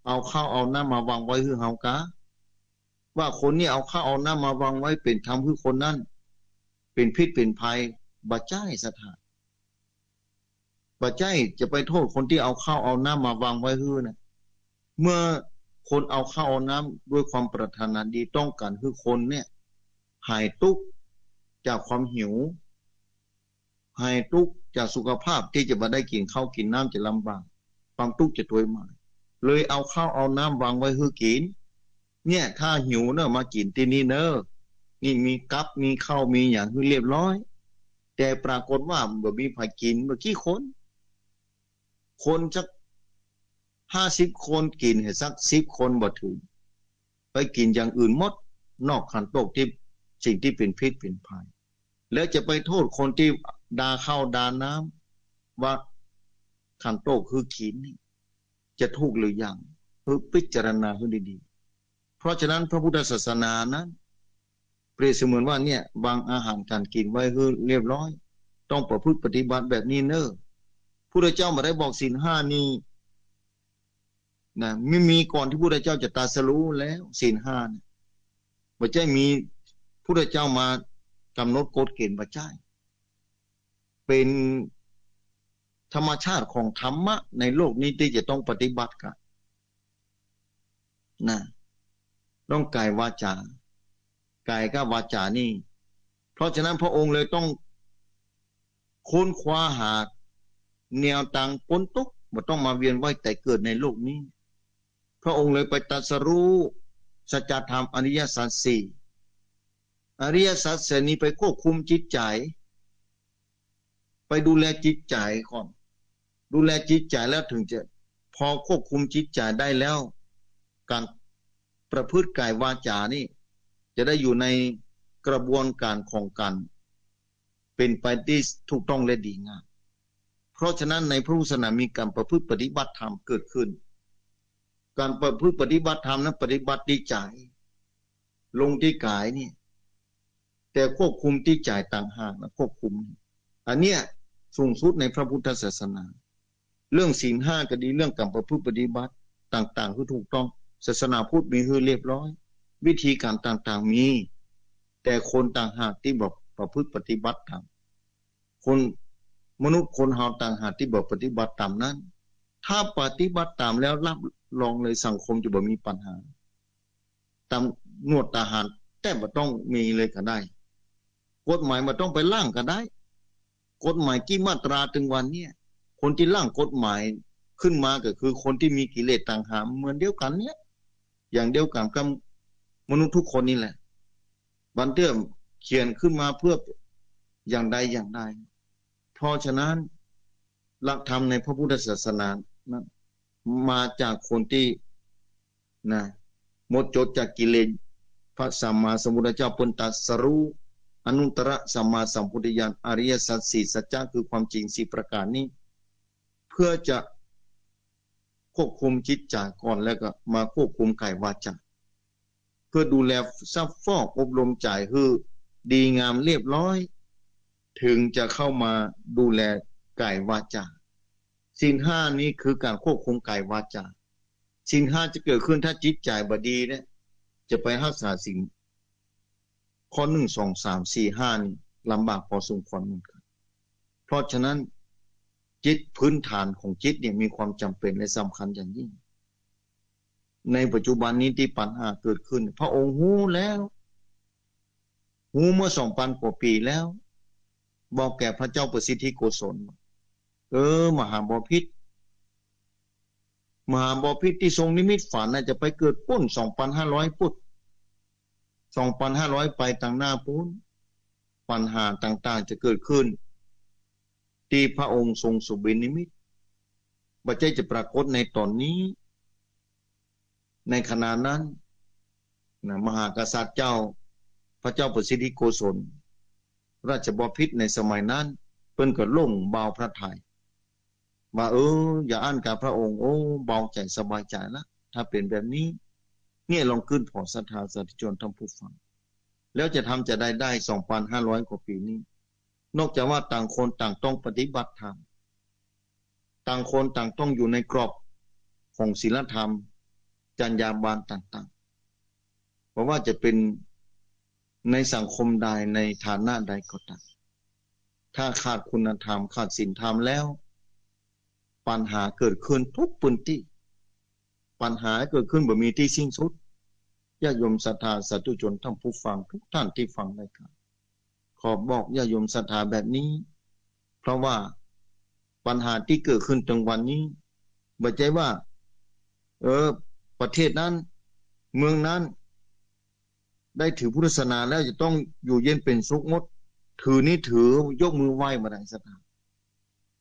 เอาข้าวเอาน้ำมาวางไว้คือเฮากะว่าคนนี้เอาข้าวเอาน้ำมาวางไว้เป็นทำให้คนนั้นเป็นพิษเป็นภัยบ่ใช่ศรัทธาบ่ใช่จะไปโทษคนที่เอาข้าวเอาน้ำมาวางไว้คือนะเมื่อคนเอาข้าวเอาน้ำด้วยความปรารถนาดีต้องการคือคนเนี่ยหายทุกข์จากความหิวหายทุกข์จากสุขภาพที่จะบ่ได้กินข้าวกินน้ำจะลำบากความทุกข์จะตัวมาเลยเอาข้าวเอาน้ำวางไว้ให้กินเนี่ยถ้าหิวเนอะมากินที่นี่เนอะนี่มีกับมีข้าวมีอย่างคือเรียบร้อยแต่ปรากฏว่าบ่มีไผกินเมื่อกี้คนสัก50 คนกินให้สัก10 คนบ่ถึงไปกินอย่างอื่นหมดนอกขันโตกที่สิ่งที่เป็นพิษเป็นภัยแล้วจะไปโทษคนที่ดาข้าวดาน้ำว่าขันโตกคือกินนี่จะถูกหรือยังเพื่อพิจารณาให้ดีๆเพราะฉะนั้นพระพุทธศาสนานั้นเปรียบเสมือนว่าเนี่ยวางอาหารการกินไว้ให้เรียบร้อยต้องประพฤติปฏิบัติแบบนี้เนอะพุทธเจ้าบ่ได้บอกศีล5นี้ไม่มีก่อนที่พุทธเจ้าจะตรัสรู้แล้วศีล5เนี่ยบ่ใช่มีพุทธเจ้ามากำหนดกฎเกณฑ์บ่ใช่ เป็นธรรมชาติของธรรมะในโลกนี้ที่จะต้องปฏิบัติกันนะต้องกายวาจากายกับวาจานี่เพราะฉะนั้นพระองค์เลยต้องค้นคว้าหาแนวทางพ้นทุกข์บ่ต้องมาเวียนว่ายแต่เกิดในโลกนี้พระองค์เลยไปตรัสรู้สัจธรรมอริยสัจสี่อริยสัจสี่นี้ไปควบคุมจิตใจไปดูแลจิตใจก่อนดูแลจิตใจแล้วถึงจะพอควบคุมจิตใจได้แล้วการประพฤติกายวาจานี่จะได้อยู่ในกระบวนการของการเป็นไปที่ถูกต้องและดีงามเพราะฉะนั้นในพระพุทธศาสนามีการประพฤติปฏิบัติธรรมเกิดขึ้นการประพฤติปฏิบัติธรรมนั้นปฏิบัติที่ใจลงที่กายนี่แต่ควบคุมที่ใจต่างหากนะควบคุมอันเนี้ยสูงสุดในพระพุทธศาสนาเรื่องศีลห้าก็ดีเรื่องการประพฤติปฏิบัติต่างๆคือถูกต้องศาสนาพุทธมีคือเรียบร้อยวิธีการต่างๆมีแต่คนต่างหากที่บอกประพฤติปฏิบัติตามคนมนุษย์คนเฮาต่างหากที่บอกปฏิบัติตามนั้นถ้าปฏิบัติตามแล้วรับรองเลยสังคมจะบ่มีปัญหาตามนวดทหารแต่บ่ต้องมีเลยก็ได้กฎหมายบ่ต้องไปร่างก็ได้กฎหมายกี่มาตราถึงวันนี้คนที่ร่างกฎหมายขึ้นมาก็คือคนที่มีกิเลสต่างหากเหมือนเดียวกันเนี่ยอย่างเดียวกันกับมนุษย์ทุกคนนี่แหละบันเทิงเขียนขึ้นมาเพื่ออย่างใดอย่างใดเพราะฉะนั้นหลักธรรมในพระพุทธศาสนานะมาจากคนที่นะหมดจดจากกิเลสพระสัมมาสัมพุทธเจ้าเปิ้นตรัสรู้อนุตตรสัมมาสัมพุทธญาณอริยสัจสี่สัจจะคือความจริงสี่ประการนี้เพื่อจะควบคุมจิตใจก่อนแล้วก็มาควบคุมกายวาจาเพื่อดูแลซักฟอกอบรมใจให้ดีงามเรียบร้อยถึงจะเข้ามาดูแลกายวาจาศีลห้านี้คือการควบคุมกายวาจาศีลห้าจะเกิดขึ้นถ้าจิตใจบดีเนี่ยจะไปรักษาศีลข้อ1 2 3 4 5นี่ลำบากพอสมควรเหมือนกันเพราะฉะนั้นจิตพื้นฐานของจิตเนี่ยมีความจำเป็นและสำคัญอย่างยิ่งในปัจจุบันนี้ที่ปัญหาเกิดขึ้นพระองค์รู้แล้วรู้เมื่อ 2,000 กว่าปีแล้วบอกแก่พระเจ้าประสิทธิโกศลมหาบพิตรที่ทรงนิมิตฝันน่ะจะไปเกิดปุ้น 2,500 ปุ้น 2,500 ไปต่างหน้าปุ้นปัญหาต่างๆจะเกิดขึ้นที่พระองค์ทรงสุบินนิมิตบัจจัยจะปรากฏในตอนนี้ในขณะนั้นนะมหากษัตริย์เจ้าพระเจ้าประสิทธิโกศลราชบพิตรในสมัยนั้นเพิ่นก็ลงเบาพระทัยว่าอย่าอ่านกับพระองค์เบาใจสบายใจละถ้าเป็นแบบนี้เนี่ยลองขึ้นพอศรัทธาสาธุชนท่านผู้ฟังแล้วจะทำจะได้ 2,500 กว่าปีนี้นอกจากว่าต่างคนต่างต้องปฏิบัติธรรมต่างคนต่างต้องอยู่ในกรอบของศีลธรรมจรรยาบรรณต่างๆเพราะว่าจะเป็นในสังคมใดในฐานะใดก็ตามถ้าขาดคุณธรรมขาดศีลธรรมแล้วปัญหาเกิดขึ้นทุกพื้นที่ปัญหาเกิดขึ้นบ่มีที่สิ้นสุดญาติโยมศรัทธาสาธุชนท่านผู้ฟังทุกท่านที่ฟังรายการขอบอกญาติโยมศรัทธาแบบนี้เพราะว่าปัญหาที่เกิดขึ้นตรงวันนี้บ่ใช่ว่าประเทศนั้นเมืองนั้นได้ถือพุทธศาสนาแล้วจะต้องอยู่เย็นเป็นสุขหมดถือนี่ถือยกมือไหว้มาได้ศรัทธา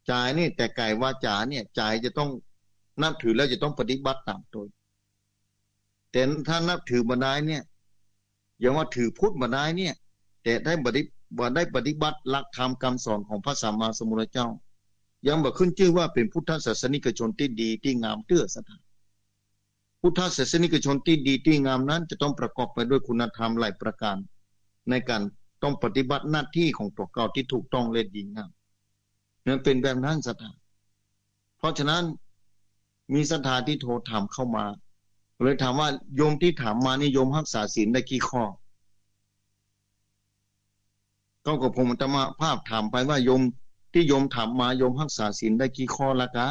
ใจนี่แต่กายวาจาเนี่ยใจจะต้องนับถือแล้วจะต้องปฏิบัติตามตัวแต่ถ้านับถือมาได้เนี่ยอย่างว่าถือพุทธมาได้เนี่ยแต่ได้ปฏิบัติหลักธรรมคำสอนของพระสัมมาสัมพุทธเจ้ายังบ่ขึ้นชื่อว่าเป็นพุทธศาสนิกชนที่ดีที่งามเตื้อศรัทธาพุทธศาสนิกชนที่ดีที่งามนั้นจะต้องประกอบไปด้วยคุณธรรมหลายประการในการต้องปฏิบัติหน้าที่ของตัวเก่าที่ถูกต้องและดีงามนั่นเป็นแบบนั้นศรัทธาเพราะฉะนั้นมีศรัทธาที่โทรถามเข้ามาเลยถามว่าโยมที่ถามมานี่โยมรักษาศีลได้กี่ข้อก็ผมจะมาภาพถามไปว่าโยม ที่โยมถามมาโยมรักษาศีลได้กี่ข้อละกะ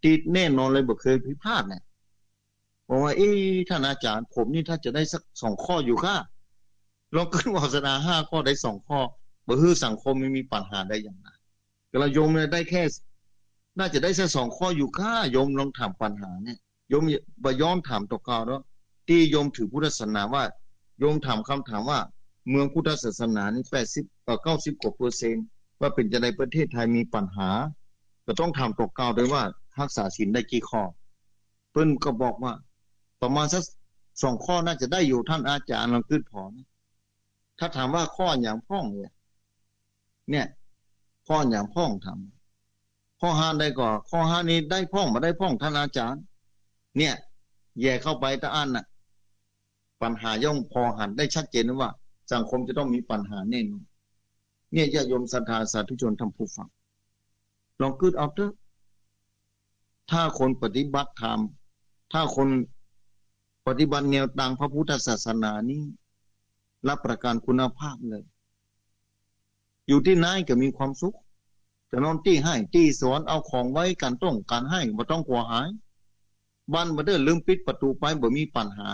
ติดแน่นอนเลยบ่เคยผิดพลาดเนี่ยบอกว่าท่านอาจารย์ผมนี่ถ้าจะได้สัก2 ข้ออยู่ค่ะลองขึ้นวาสนา5 ข้อได้2 ข้อบ่ฮือสังคมไม่มีปัญหาได้อย่างไรแต่ละโยมเนี่ยได้แค่น่าจะได้แค่2 ข้ออยู่ค่ะโยมลองถามปัญหาเนี่ยโยมบ่ย้อนถามตกเก่าแล้วที่โยมถือพุทธศาสนาว่าโยมถามคำถามว่าเมืองพุทธศาสนานี่90 กว่า%ว่าเป็นจะในประเทศไทยมีปัญหาก็ต้องถามตกเก่าด้วยว่ารักษาศีลได้กี่ข้อเพิ่นก็บอกว่าประมาณสัก2 ข้อน่าจะได้อยู่ท่านอาจารย์ลองคิดพอนะถ้าถามว่าข้ออย่างพ้องเนี่ยข้ออย่างพ้องทำข้อ5ได้ก่อข้อ5นี้ได้พ้องบ่ได้พ้องท่านอาจารย์เนี่ยแย่เข้าไปตะอันน่ะปัญหาย่อมพอหันได้ชัดเจนว่าสังคมจะต้องมีปัญหาแน่นอนเนี่ยญาติโยมศรัทธาสาธุชนท่านผู้ฟังลองคิดเอาเถอะถ้าคนปฏิบัติธรรมถ้าคนปฏิบัติแนวทางพระพุทธศาสนานี้รับประกันคุณภาพเลยอยู่ที่ไหนก็มีความสุขจะนอนที่ให้ที่สวนเอาของไว้กันต้องการให้บ่ต้องกลัวหายบ้านบ่ได้ลืมปิดประตูไปบ่มีปัญหา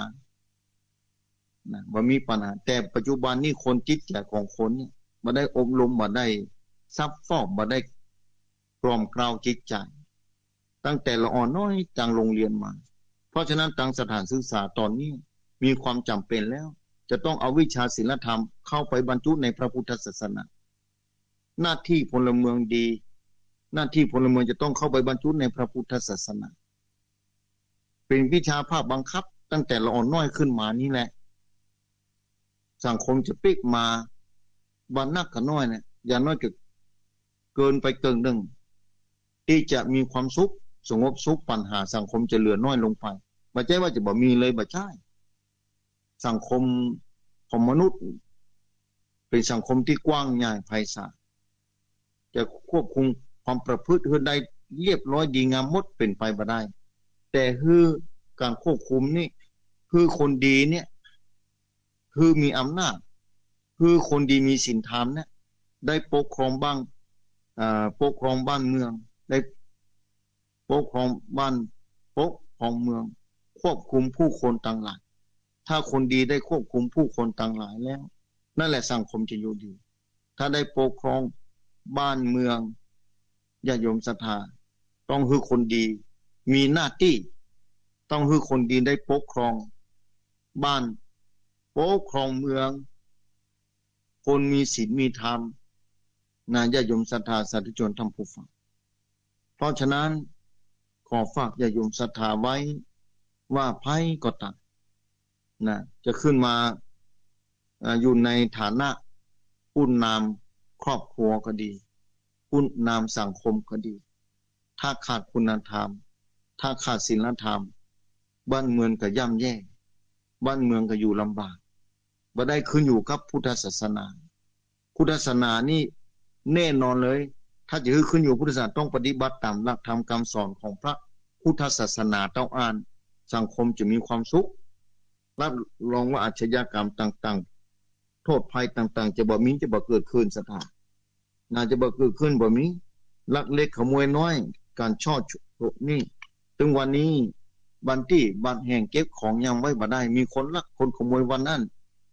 นะบ่มีปัญหาแต่ปัจจุบันนี้คนจิตใจของคนเนี่ยบ่ได้อบรมบ่ได้ซับฟอกบ่ได้กล่อมเกลาจิตใจตั้งแต่ละอ่อนน้อยจังโรงเรียนมาเพราะฉะนั้นทางสถานศึกษาตอนนี้มีความจำเป็นแล้วจะต้องเอาวิชาศีลธรรมเข้าไปบรรจุในพระพุทธศาสนาหน้าที่พลเมืองดีหน้าที่พลเมืองจะต้องเข้าไปบรรจุในพระพุทธศาสนาเป็นวิชาภาคบังคับตั้งแต่ละอ่อนน้อยขึ้นมานี่แหละสังคมจะปิกมาบันนักกับน้อยเนี่ยอย่างน้อยก็เกินไปเกินหนึ่งที่จะมีความสุขสงบสุขปัญหาสังคมจะเหลือน้อยลงไปไม่ใช่ว่าจะบ่มีเลยบ่ใช่สังคมของมนุษย์เป็นสังคมที่กว้างใหญ่ไพศาลจะควบคุมความประพฤติให้ได้เรียบร้อยดีงามหมดเป็นไปบ่ได้แต่คือการควบคุมนี่คือคนดีเนี่ยคือมีอำนาจคือคนดีมีศีลธรรมเนี่ยได้ปกครองบ้างปกครองบ้านเมืองได้ปกครองบ้านปกครองเมืองควบคุมผู้คนต่างหลายถ้าคนดีได้ควบคุมผู้คนต่างหลายแล้วนั่นแหละสังคมจะอยู่ดีถ้าได้ปกครองบ้านเมืองญาติโยมศรัทธาต้องคือคนดีมีหน้าที่ต้องคือคนดีได้ปกครองบ้านปกครองเมืองคนมีศีลมีธรรมนะญาติโยมศรัทธาสาธุชนท่านผู้ฟังเพราะฉะนั้นขอฝากญาติโยมศรัทธาไว้ว่าภัยก็ตามนะจะขึ้นมาอยู่ในฐานะผู้นำครอบครัวก็ดีผู้นำสังคมก็ดีถ้าขาดคุณธรรมถ้าขาดศีลธรรมบ้านเมืองก็ย่ำแย่บ้านเมืองก็อยู่ลำบากบ่ได้ขึ้นอยู่กับพุทธศาสนาพุทธศาสนานี่แน่นอนเลยถ้าจะขึ้นอยู่พุทธศาสนาต้องปฏิบัติตามหลักธรรมคำสอนของพระพุทธศาสนาต้องอ่านสังคมจะมีความสุขรับรองว่าอาชญากรรมต่างๆโทษภัยต่างๆจะบ่มีจะบ่เกิดขึ้นสถานน่าจะบ่เกิดขึ้นบ่มีลักเล็กขโมยน้อยการช่อฉกนี่ถึงวันนี้บันที่บันแห่งเก็บของยังไว้บ่ได้มีคนลักคนขโมยวันนั้น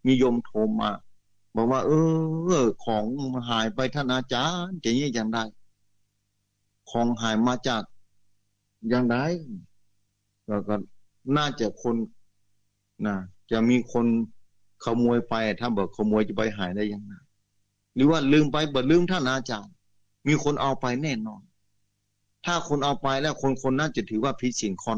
มีโยมโทรมาบอกว่าของหายไปท่านอาจารย์จะนี่อย่างไรของหายมาจากอย่างไรแล้วก็น่าจะคนนะจะมีคนขโมยไปถ้าบอกขโมยจะไปหายได้ยังไงหรือว่าลืมไปบ่ลืมท่านอาจารย์มีคนเอาไปแน่นอนถ้าคนเอาไปแล้วคนนั้นจะถือว่าผิดศีลข้อ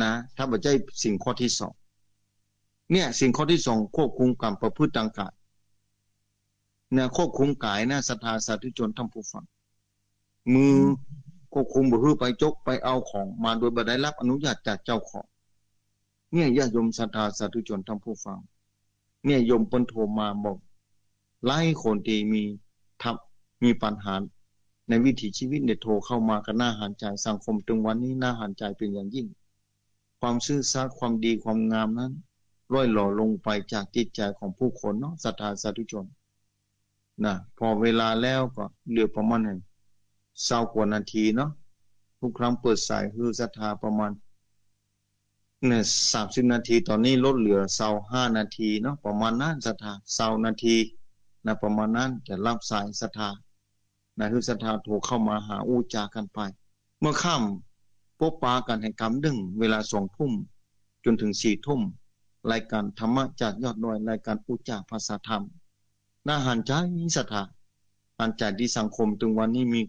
นะถ้าบ่ใช่สิ่งข้อที่2เนี่ยสิ่งข้อที่2ควบคุมการประพฤติทางกายเนี่ยควบคุมกายนะศรัทธาสาธุชนท่านผู้ฟังมือควบคุมบ่ฮือไปจกไปเอาของมาโดยบ่ได้รับอนุญาตจากเจ้าของเนี่ยญาติโยมศรัทธาสาธุชนท่านผู้ฟังเนี่ยโยมเพิ่นโทรมาบอกหลายคนที่มีปัญหาในวิถีชีวิตเนี่ยโทรเข้ามาก็น่าหันใจสังคมตรงวันนี้น่าหันใจเป็นอย่างยิ่งความซื่อสัตย์ความดีความงามนั้นร่อยหล่อลงไปจากจิตใจของผู้คนเนาะศรัทธาสาธุชน นะพอเวลาแล้วก็เหลือประมาณ20 กว่านาทีเนาะทุกครั้งเปิดสายคือศรัทธาประมาณเนี่ย30 นาทีตอนนี้ลดเหลือ25 นาทีเนาะประมาณนั้นศรัทธา20 นาทีนะประมาณนั้นจะรับสายศรัทธานะคือศรัทธาโทรเข้ามาหาอู้จากันไปเมื่อค่ำพบปะกันแห่งกรรมดึงเวลา2 ทุ่มจนถึง4 ทุ่มรายการธรรมะจากยอดดอยรายการอู้จาภาษาธรรมน่าหันใจศรัทธาหันใจที่สังคมถึงวันนี้มี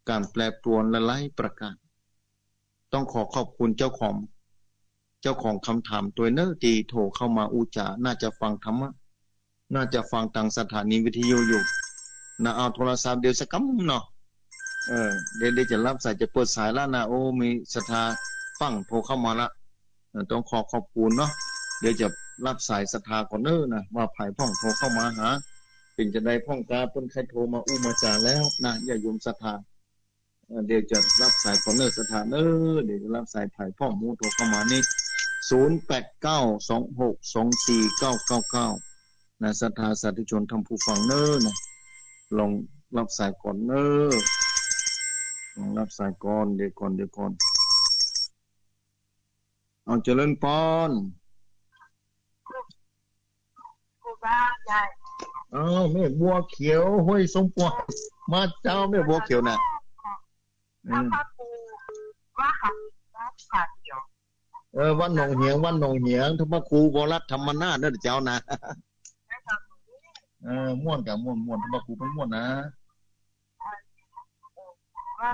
การแปรปรวนและไล่ประกาศต้องขอบคุณเจ้าของคำถามตัวเนอตีโทรเข้ามาอูจาน่าจะฟังธรรมะน่าจะฟังทางสถานีวิทยุอยู่นะเอาโทรศัพท์เดี๋ยวสักกั๊มเนาะเดี๋ยวจะรับสายจะเปิดสายแล้วนะโอ้มีศรัทธาฟังโทรเข้ามาละต้องขอบคุณเนาะเดี๋ยวจะรับสายศรัทธาก่อนเนอนะว่าภายพ่องโทรเข้ามาหาเป็นจะได้พ่องกาเปิ้นใครโทรมาอู้มาจาแล้วนะอย่าโยมศรัทธาเดี๋ยวจะรับสายคอนเนอร์สถานเดี๋ยวจะรับสายถ่ายพ่อมูโทรเข้ามานี่0892624999นะศรัทธาสาธุชนทำผู้ฟังเนอร์นะลองรับสายก่อนเนอร์ลองรับสายก่อนเดี๋ยวก่อนเอาเจริญพรกูบ้าใหญ่แม่บัวเขียวห้วยสมปวมาเจ้าแม่บัวเขียวน่ะถ้าพ่อครูว่าขาเดียววันหนองเหียงธรรมครูวรัตธรรมนาถเด้อเจ้านะม่วนกับม่วนธรรมครูเป็นม่วนนะ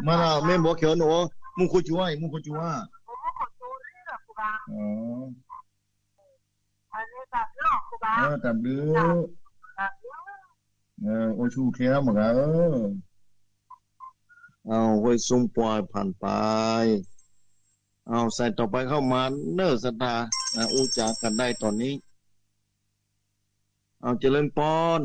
มาแล้วแม่บัวเขียวหนูมุคุจัวอันนี้ตัดหลอกกูบ้าตัดดื้อโอชูเขียวเหมือนกันเอาไว้ซุ่มปล่อยผ่านไปเอาใส่ต่อไปเข้ามาเน้อศรัทธาอูจากันได้ตอนนี้เอาเจริญพร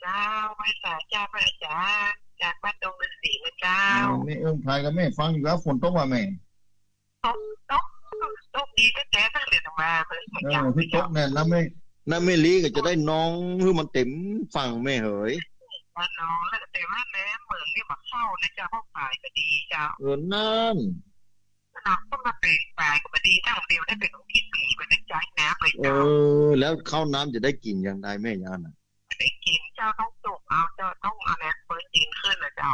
เจ้าไม่สาเจ้าพระอาจารย์จากบ้านดงฤาษีนะเจ้าแม่พายกับแม่ฟังอยู่แล้วฝนตกว่าแม่ตกดีก็แจ๊ตั้งเดือนมาเพิ่งมาอย่างพี่ตกเนี่ยน้ำไม่ลีก็จะได้น้องคือมันเต็มฝั่งแม่เหยว่าน้องแล้วแต่ว่าแม่เหมืองนี่มาเข้านะเจ้าห้องฝ่ายก็ดีเจ้านั่นน้องก็มาเป็นฝ่ายก็ดีตั้งเดียวได้เป็นองค์ที่สี่ไปได้ใจน้ำเลยเจ้าแล้วเข้าน้ำจะได้กินอย่างไรแม่ยาน่ะได้กินเจ้าต้องสุกเอาเจ้าต้องเอาแรงเปิดยินขึ้นนะเจ้า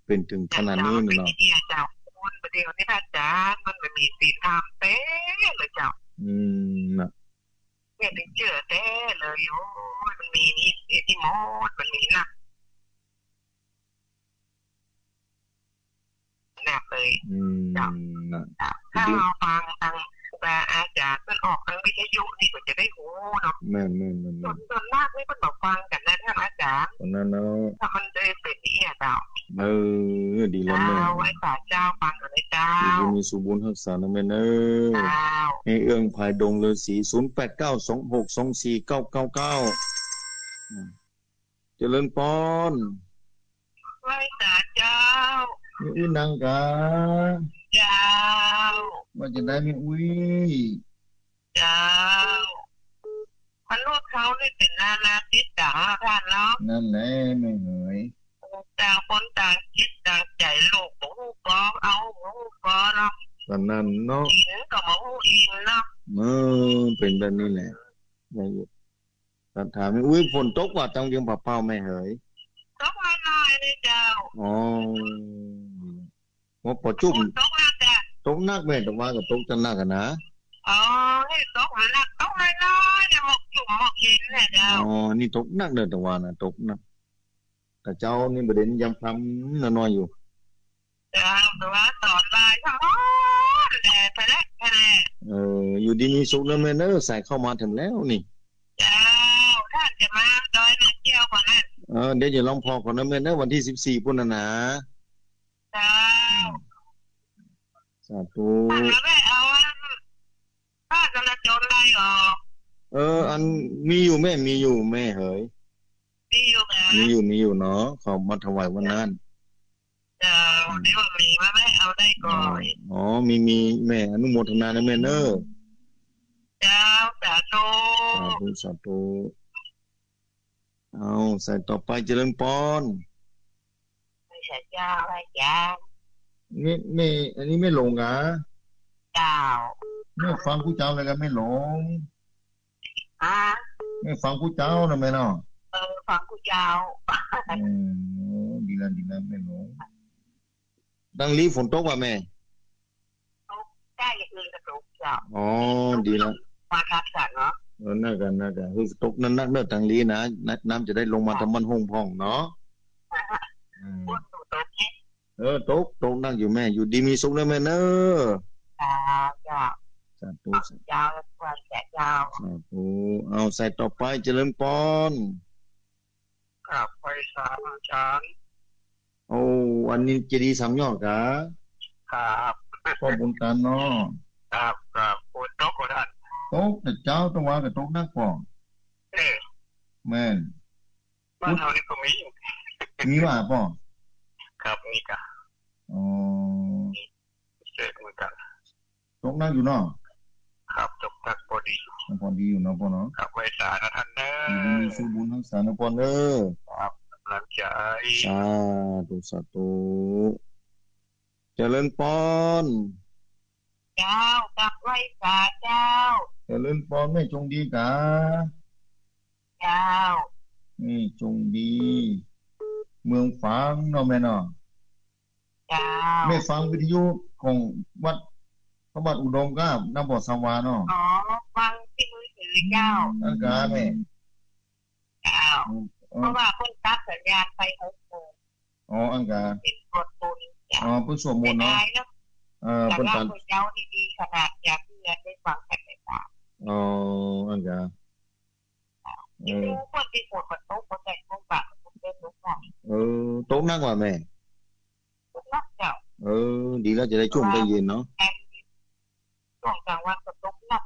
เป็นถึงขนาดนี้เนาะเจ้าคุณประเดี๋ยวนี้พระอาจารย์มันไม่มีศีลธรรมเต้เลยเจ้านะเนี่ยเป็นเชื่อเต้เลยโอ้ยมันมีนี่ที่มดมันมีนะแน่เลยจ้ะถ้าเราฟังทางอาจารย์มันออกทางวิทยุนี่ก็จะได้หูเนาะแม่ส่วนมากนี่มันบอกฟังกันนะท่านอาจารย์นั่นเนาะถ้ามันได้เป็นนี่เจ้าดีแล้วแม่ไว้สาเจ้าฟังกันเลยเจ้ามีสุบุญรักษานะแม่เนอะให้เอื้องภายดงฤาษี0892624999เจริญพรไว้สาเจ้ามีนางกาเจ้าว่าจะได้มีอุ้ยเจ้าพันลูกเขาได้เป็นนาติดต่างท่านเนาะนั่นแหละไม่เหยต่างคนต่างคิดต่างใจลูกหูกอเอาหูกอเนาะตอนนั้นเนาะอินก็มาหูอินเนาะเป็นแบบนี้แหละไม่หยุดแต่ถามไม่อุ้ยฝนตกว่าต้องยังเปล่าไม่เหยตกมาหน่อยเลยเจ้าว่าปอจุ่มตกหนักจ้ะตกหนักแม่ต้องว่ากับตกจะหนักกันนะให้ตกหนักตกน้อยๆเนี่ยหมกจุ่มหมกเย็นแหละเจ้านี่ตกหนักเลยแต่ว่านะตกหนักแต่เจ้านี่ประเด็นยังพำน้อยอยู่เจ้าแต่ว่าสอนบายทั้งหมดแดดไปแล้วแค่อยู่ดีมีสุขแล้วแม่เนอะใส่เข้ามาถึงแล้วนี่เจ้าท่านจะมาดอยนาเจียวก่อนนั่นเดี๋ยวจะลองพอก่อนนะแม่เนอะวันที่14พุ่นนะเจ้าสาธุแม่เอาป้าจะโจรได้หรออันมีอยู่แม่มีอยู่แม่เหยมีอยู่เนาะเขามาถวายวันนั้นเจ้าเดี๋ยวมีมาแม่เอาได้ก่อนมีแม่อนุโมทนานะแม่เนอะเจ้าสาธุสาธุ เอาใส่ต่อไปเจริญพรไม่ใช่เจ้าอะไรเจ้าไม่อันนี้ไม่หลงอ่ะเจ้าไม่ฟังผู้เจ้าเลยกันไม่หลงอ่าไม่ฟังผู้เจ้านะแม่เนาะฟังกูเจ้าดีแล้วไม่หลงดังลีฝนตกว่ะแม่ได้อย่างอื่นกระตุกเจ้าอ๋อดีแล้วมาคัดสัตว์เนาะน่ากันคือตกนั้นนักเด้อดังลีนะน้ำจะได้ลงมาทำมันห้องพองเนาะพูดตู่ตกเนี่ยตกนั่งอยู่แม่อยู่ดีมีสุขนะแม่เนอะเจ้าสาธุเจ้าแล้วควรแก่เจ้าสาธุเอาใส่ต่อไปเจริญพรกับไฟสามอาจารย์โอ้อันนี้เจดีย์สามยอดกะครับพ่อบุญกันเนาะครับพูดตกก็ได้ตกแต่เจ้าต้องว่ากับตกนักป่องแม่นบ้านเรานี่ก็มีว่าป่องครับมีกะอ๋อเสร็จเหมือนกันตกนักอยู่เนาะครับตกนักพอดีอยู่เนาะป่อเนาะครับไว้สานะท่านเนอะมีสู้บุญทั้งสารนะป่อเนอะครับหลังใจสาธุเจริญพรเจ้ากับไว้สาเจ้าเจริญพรไม่จงดีกะเจ้าไม่จงดีเมืองฟังเนาะแม่เนาะเจ้าไม่ฟังวิทยุของวัดพระบาทอุดมก็น้ำบ่อสวาเนาะอ๋อฟังที่มือถือเจ้าอันกาแม่เจ้าเพราะว่าคนตัดสัญญาณไป6 โมงอ๋ออันกาเป็นกดปุ่นอ๋อเพิ่นสวดมนต์เนาะเพิ่นตัดเจ้าดีๆขนาดอยากเพื่อนได้ฟังกันได้ตามอ๋ออันกาคนที่ปวดกระตุกกระแตกลงปากเป็นลุกหน่อยตกนักว่าแม่ตกนักเจ้าดีแล้วจะได้ชุ่มได้เย็นเนาะช่วงกลางวันก็ตกนัก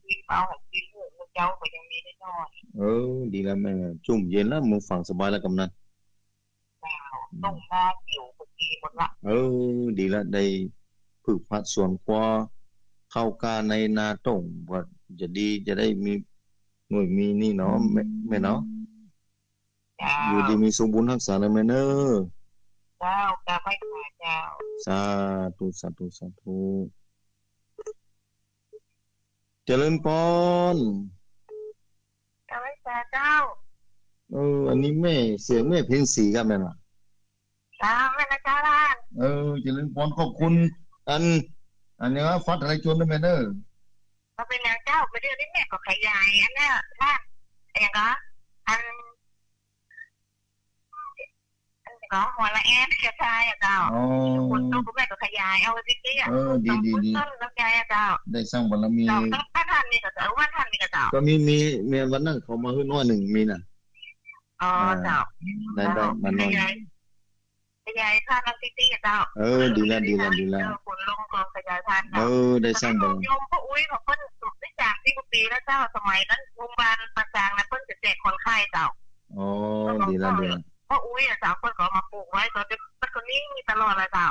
กินเปล่ากินหมูเจ้าก็ยังมีได้น้อยดีแล้วแม่ชุ่มเย็นแล้วมึงฟังสบายแล้วกำนันต้องมาผิวพอดีหมดละดีแล้วได้ฝึกพัดส่วนคว้าเข้ากาในนาต้งว่าจะดีจะได้มีหน่วยมีนี่เนาะแม่เนาะอยู่ดีมีสมบูรณ์ทักษะเลยแม่เนอะเจ้าจะไม่ขาดเจ้าสาธุเจริญพรจะไม่ขาดเจ้าอันนี้แม่เสียงแม่เพ็ญศรีครับแม่น่ะแม่นะเจ้าล่ะเจริญพรขอบคุณอันนี้ว่าฟัดอะไรจนได้แม่เนอะก็เป็นอย่างเจ้าไปเรื่องนี้แม่ก็ขยายอันนี้ท่านอย่างก็อันก็หัวละแอนเสียใจอ่ะเจ้าคนโตก็แม่ก็ขยายเอาสิกี้อ่ะดีต้นลำไยอ่ะเจ้าได้สร้างบารมีท่านนี่ก็เจ้าว่าท่านนี่ก็เจ้าก็มีวันนั้นเขามาขึ้นน้อยหนึ่งมีน่ะเจ้าได้มันน้อยขยายท่านสิกี้อ่ะเจ้าดีแล้วคนลงกองขยายท่านได้สร้างบารมีโยมพ่ออุ้ยของเพิ่นได้จาก10 ปีแล้วเจ้าสมัยนั้นโรงพยาบาลประจางนะเพิ่นจะแจกคนไข้เจ้าดีแล้วพ่ออุ้ยเจ้าเพิ่นก็มาปลูกไว้ตอนคนนี้มีตลอดเลยเจ้า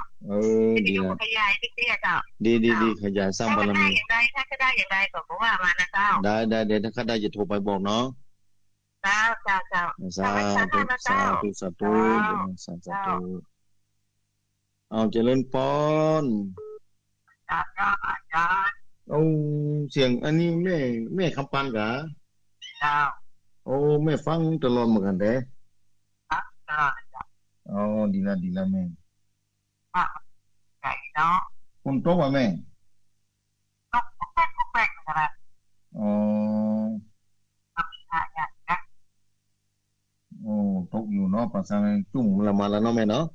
ดีแล้วขยายสิกี้อ่ะเจ้าดีขยายสร้างบารมีถ้าได้อย่างใดก็บอกว่ามานะเจ้าได้ถ้าเขาได้จะโทรไปบอกเนาะเจ้าสาธุเอาเจริญพรเสียงอันนี้แม่คำปันกะแม่ฟังตลอดเหมือนกันเด้ดีแล้วแม่ใหญ่เนาะคนโตว่าแม่ตกแป้งนะครับตกอยู่เนาะภาษาจุ่มละมาแล้วเนาะแม่เนาะ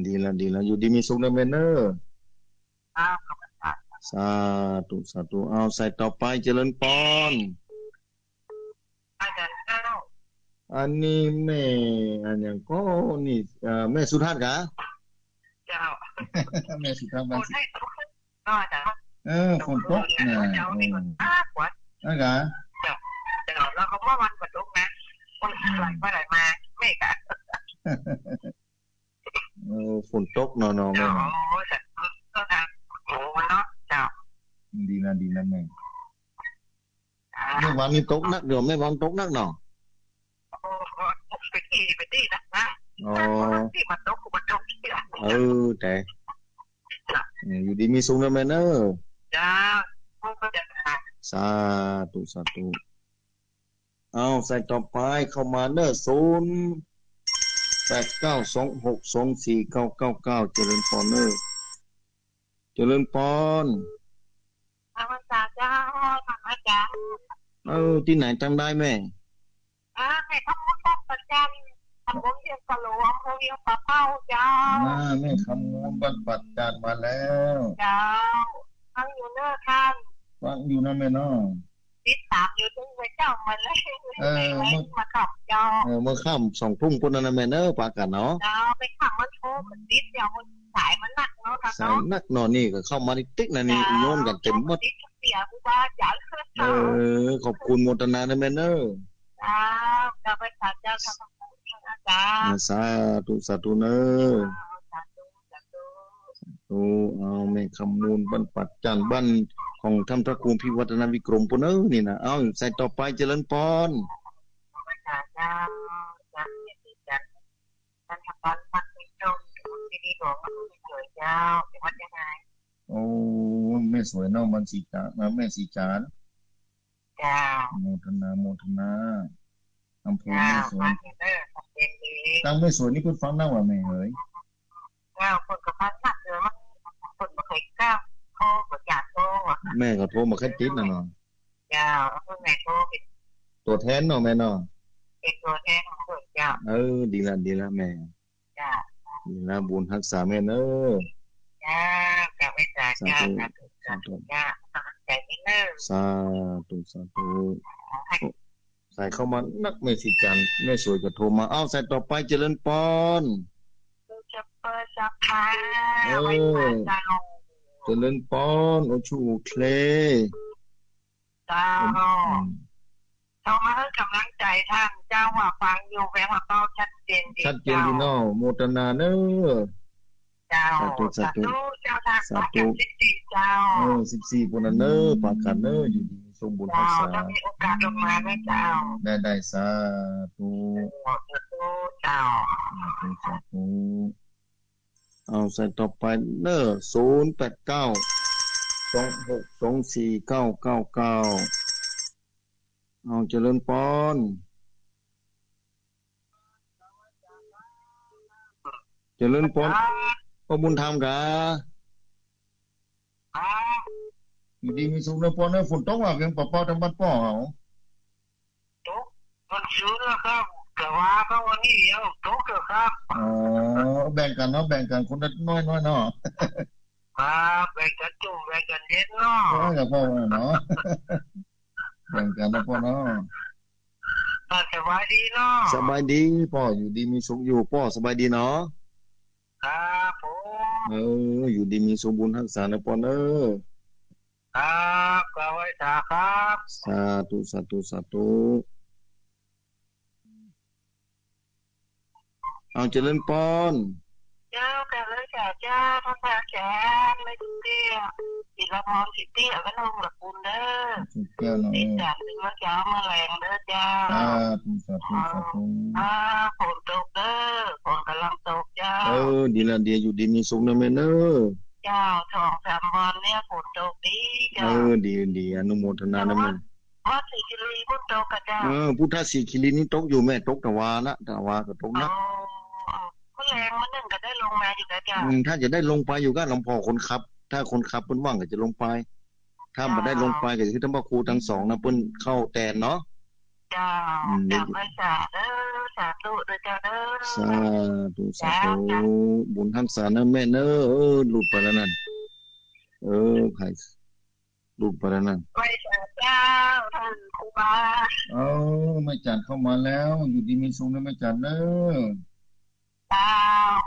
ดีแล้วอยู่ดีมีสุขนะแม่เนอะสาธุเอาใส่ต่อไปเจริญพรอันนี้แม่อันยังก็นี่แม่สุทัศน์กะเจ้าแม่สุทัศน์บ้านสิฝนตกนะนั่นกะเจ้าแล้วเขาว่าวันฝนตกนะวันไหลมาไม่กะฝนตกเนาะแม่ดีแล้วแม่เมื่อวานนี้ตกนักเดี๋ยวแม่วางตกนักเนาะ อ๋อที่มันตกมันตกเชื่อแต่อยู่ดีมีสุขนะแม่เนอะจ้าพวกก็จะสาธุสาธุเอาใส่ต่อไปเข้ามาเนอะ0892624999เจริญพรเนอะเจริญพรธรรมศาสตร์เจ้าธรรมศาสตร์ที่ไหนจำได้แม่แม่ทำบุญบ้านประจันทำบุญเรียนกะหลวงเขาเรียกปลาเป้าเจ้าแม่คำมูลบ้านปัดจานมาแล้วเจ้าฟังอยู่เนอะท่านฟังอยู่นะแม่เนาะติดตามอยู่ถึงไปเจ้ามาเลยมาขับเจ้าเมื่อค่ำ2 ทุ่มปุ่นนะแม่เนอะปากันเนาะเจ้าไปขับมันโชว์มันติดเจ้ามันสายมันหนักเนาะท่านสายนักนอนนี่ก็เข้ามาติ๊กนะนี่โยนกันเต็มหมดเสียผู้บ้าจ๋าขอบคุณโมทนานะแม่เนอะจะไปศาลเจ้าทำบุญนะจ๊ะสาธุสาธุเนอะเอาแม่คำมูลบ้านปัดจันบ้านของท่านพระครูพิวัฒนวิกรมปุ่นนี่นะเอาใส่ต่อไปเจริญพรไปศาลเจ้าจะเรียนดีจันท่านทำบ้านพักในตรงที่ดีหลวงมันสวยเจ้าเป็นวัดยังไงแม่สวยเนาะมันสีจานแม่สีจานจ้าโมทนาอำเภอแม่สวยตั้งแม่สวยนี่เพิ่งฟังน่าว่าแม่เฮ้ยคนกับพันนักเลยมั้งคนมาเคยก้าวโทรมาจากโทรแม่ก็โทรมาแค่ติดนะเนาะจ้าเมื่อไงโทรเป็นตัวแทนเนาะแม่เนาะเป็นตัวแทนของคนเจ้าดีละแม่จ้าดีละบุญรักษาแม่เนอะจ้ากลับไปจ้าสาธุจ้าใจนิดนึงสาธุใส่เข้ามานักแม่สิจันแม่สวยก็โทรมาใส่ต่อไปเจริญพรจะเปิดสักพักไว้จ้าเจริญพรโอชูเคลจ้าเรามาให้กำลังใจท่านเจ้าว่าฟังอยู่แววว่าเป้าชัดเจนดีเนาะโมทนาเนอะเจ้าสาธุเจ้าทางสาธุ14เจ้า14ปุ่นเนอะปากกันเนอะอยู่ดีสมบูรณ์รักษาถ้ามีโอกาสลงมาได้เจ้าได้สาธุเจ้าสาธุใส่ต่อไปเนอะ0892624999เจริญพรเจริญพรพ่อบุญธรรมกะอยู่ดีมีสุขนะพ่อนะฝนตกว่าเพียงป่อๆทางบ้านพ่อเขาตกมันชื้นนะครับแต่ว่าก็วันนี้ยังตกเถอะครับแบ่งกันเนาะแบ่งกันคนละน้อยเนาะแบ่งกันจุ่มแบ่งกันเย็นเนาะกับพ่อเนาะแบ่งกันนะพ่อเนาะสบายดีเนาะสบายดีพ่ออยู่ดีมีสุขอยู่พ่อสบายดีเนาะครับผมอยู่ดีมีสมบูรณ์รักษานะพ่อเนอะครับก็ไว้ครับสาธุเจริญพรเจ้าแต่เลยเจ้าพระพาแขนไม่ถึงเตี้ยจิตละพรจิตเตี้ยก็ต้องหลับปุนเด้อติดจากถึงว่าเจ้ามาแรงเด้อเจ้าสาธุฝนตกเด้อฝนกำลังตกเจ้าดีละดีอยู่ดีมีสุขนะแม่เนอะเจ้า2-3 วันเนี่ยฝนตกดีเจ้าดีอนุโมทนานะแม่วัดศรีคิรีพุทธโตกะเจ้าพุทธศรีคิรีนี่ตกอยู่แม่ตกแต่ว่าก็ตกนะแรงมันนึงก็ได้ลงมาอยู่แล้วจ้าถ้าจะได้ลงไปอยู่ก็ลำพอคนขับถ้าคนขับเพิ่นว่างก็จะลงไปถ้าบ่ได้ลงไปก็คือทั้งพระครูทั้งสองนะเพิ่นเข้าแตนเนาะจ้าสาธุด้วยจ้าเด้อสาธุบุญทักษานะแม่เนอะหลุดไปแล้วนั่นไผหลุดไปแล้วนั่นไปเจ้าท่านครูบาแม่จันเข้ามาแล้วอยู่ดีมีสุขนะแม่จันเด้อ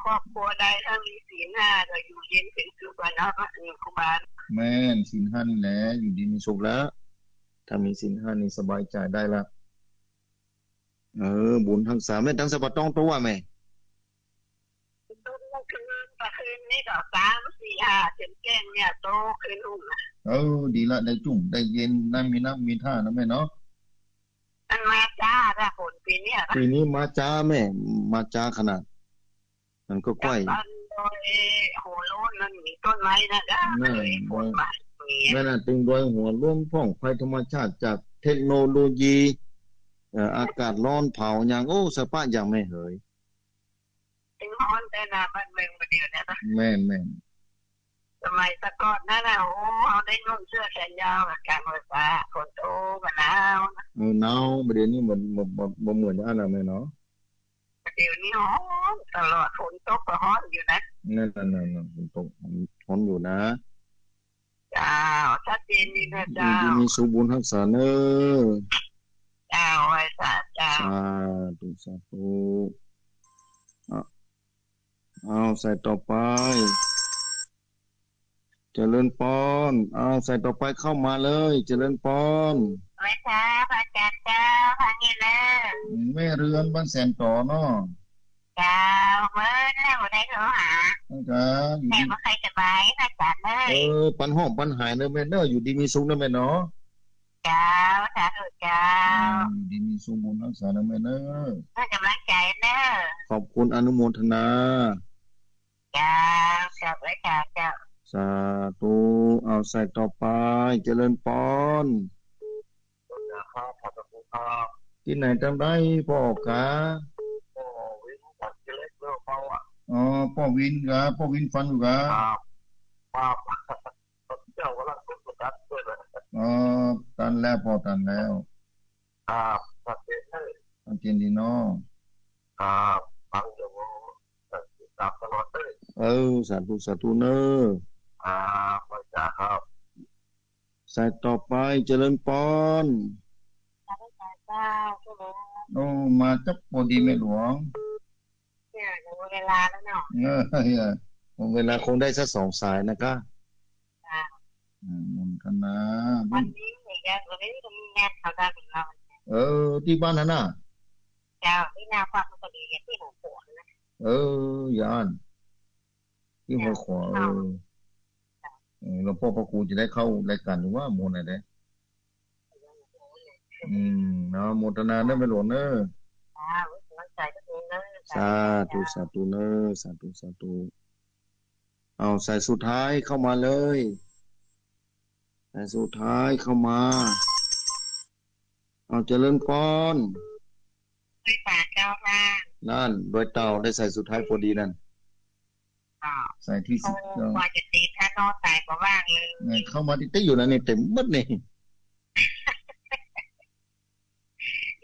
ครอบครัวใดถ้ามีศีล 5ก็อยู่เย็นเป็นสุขนะพระครูบาแม่นศีล 5นี่แหละอยู่ดีมีสุขแล้วถ้ามีศีล 5นี่สบายใจได้ละบุญทั้งสามแม่ทั้งสบัดต้องตัวแม่ต้นคืนนี้ก็3-4-5แจ้งเนี่ยโตขึ้นลุ่มดีละได้จุ่มได้เย็นได้มีน้ำมีท่านะแม่เนาะมาจ้าถ้าฝนปีนี้มาจ้าแม่มาจ้าขนาด มันก็ใกล้บ้านโดยหัวโล้นนั่นมีต้นไม้นะจ้าเลยฝนมาแม่น่ะตึงโดยหัวร่วมพ่องภัยธรรมชาติจากเทคโนโลยีอากาศร้อนเผาอย่างโอ้สภาพอย่างไม่เหยถึงฮ้อนแต่นาบ้านเมืองมาเดียวเนี่ยนะแม่สมัยตะก่อนนั่นน่ะโอ้เขาได้นุ่งเสื้อแขนยาวกับการไฟฟ้าฝนตกมะนาวหนาวประเดี๋ยวนี้มันเหมือนอันนั้นเลยเนาะเดี๋ยวนี้ฮ้อนตลอดฝนตกก็ฮ้อนอยู่นะนั่นฝนตกฮ้อนอยู่นะจ้าชัดเจนดีนะจ้ามีสุบุญรักษาเนอจ้าไว้จ้าสาธุเอาใส่ต่อไปเจริญปอนเอาใส่ต่อไปเข้ามาเลยเจริญปอนไว้จ้าพระอาจารย์เจ้าพระนี่เลยแม่เรือนบ้านแสนต่อเนาะจ้าเมื่อแล้วได้โทรหาจ้าแม่ว่าใครสบายพระอาจารย์เลยปันห้องปันหายเนอะแม่เนอะอยู่ดีมีสุขนะแม่เนาะจ้าสาธุจ้าอยู่ดีมีสุขบุญรักษานะแม่เนอะให้กำลังใจเนอะขอบคุณอนุโมทนาจ้าขอบคุณจ้าสาธุเอาใส่ต่อไปเจริญปอนที่ไหนทำได้พ่อกะอ๋อพ่อวินกะพ่อวินฟันอยู่กะอ๋อตันแล้วพ่อตันแล้วตันเจนดีเนาะฟังอยู่ตับตลอดเลยสาธุเนอะพระเจ้าครับใส่ต่อไปเจริญปอนโอ้มาจับพอดีแม่หลวงเนี่ยเวลาแล้วเนาะเวลาคงได้สัก2 สายนะคะมุนกันนะวันนี้ยังไม่ได้มีงานเขาได้ถึงเราที่บ้านนั่นน่ะเจ้าที่นาความพอดีที่หัวขวานนะยานที่หัวขวานหลวงพ่อพระครูจะได้เข้ารายการหรือว่าโมนอะไรนะโมทนาเนอะไม่หลวงเนอะสาธุเนอะสาธุเอาใส่สุดท้ายเข้ามาเลยใส่สุดท้ายเข้ามาเอาเจริญพรด้วยปากเจ้าค่ะนั่นโดยเต่าได้ใส่สุดท้ายพอดีนั่นใส่ที่10กว่าจะตีถ้านอนตายก็ว่างเลยเข้ามาที่อยู่นะนี่เต็มหมดนี่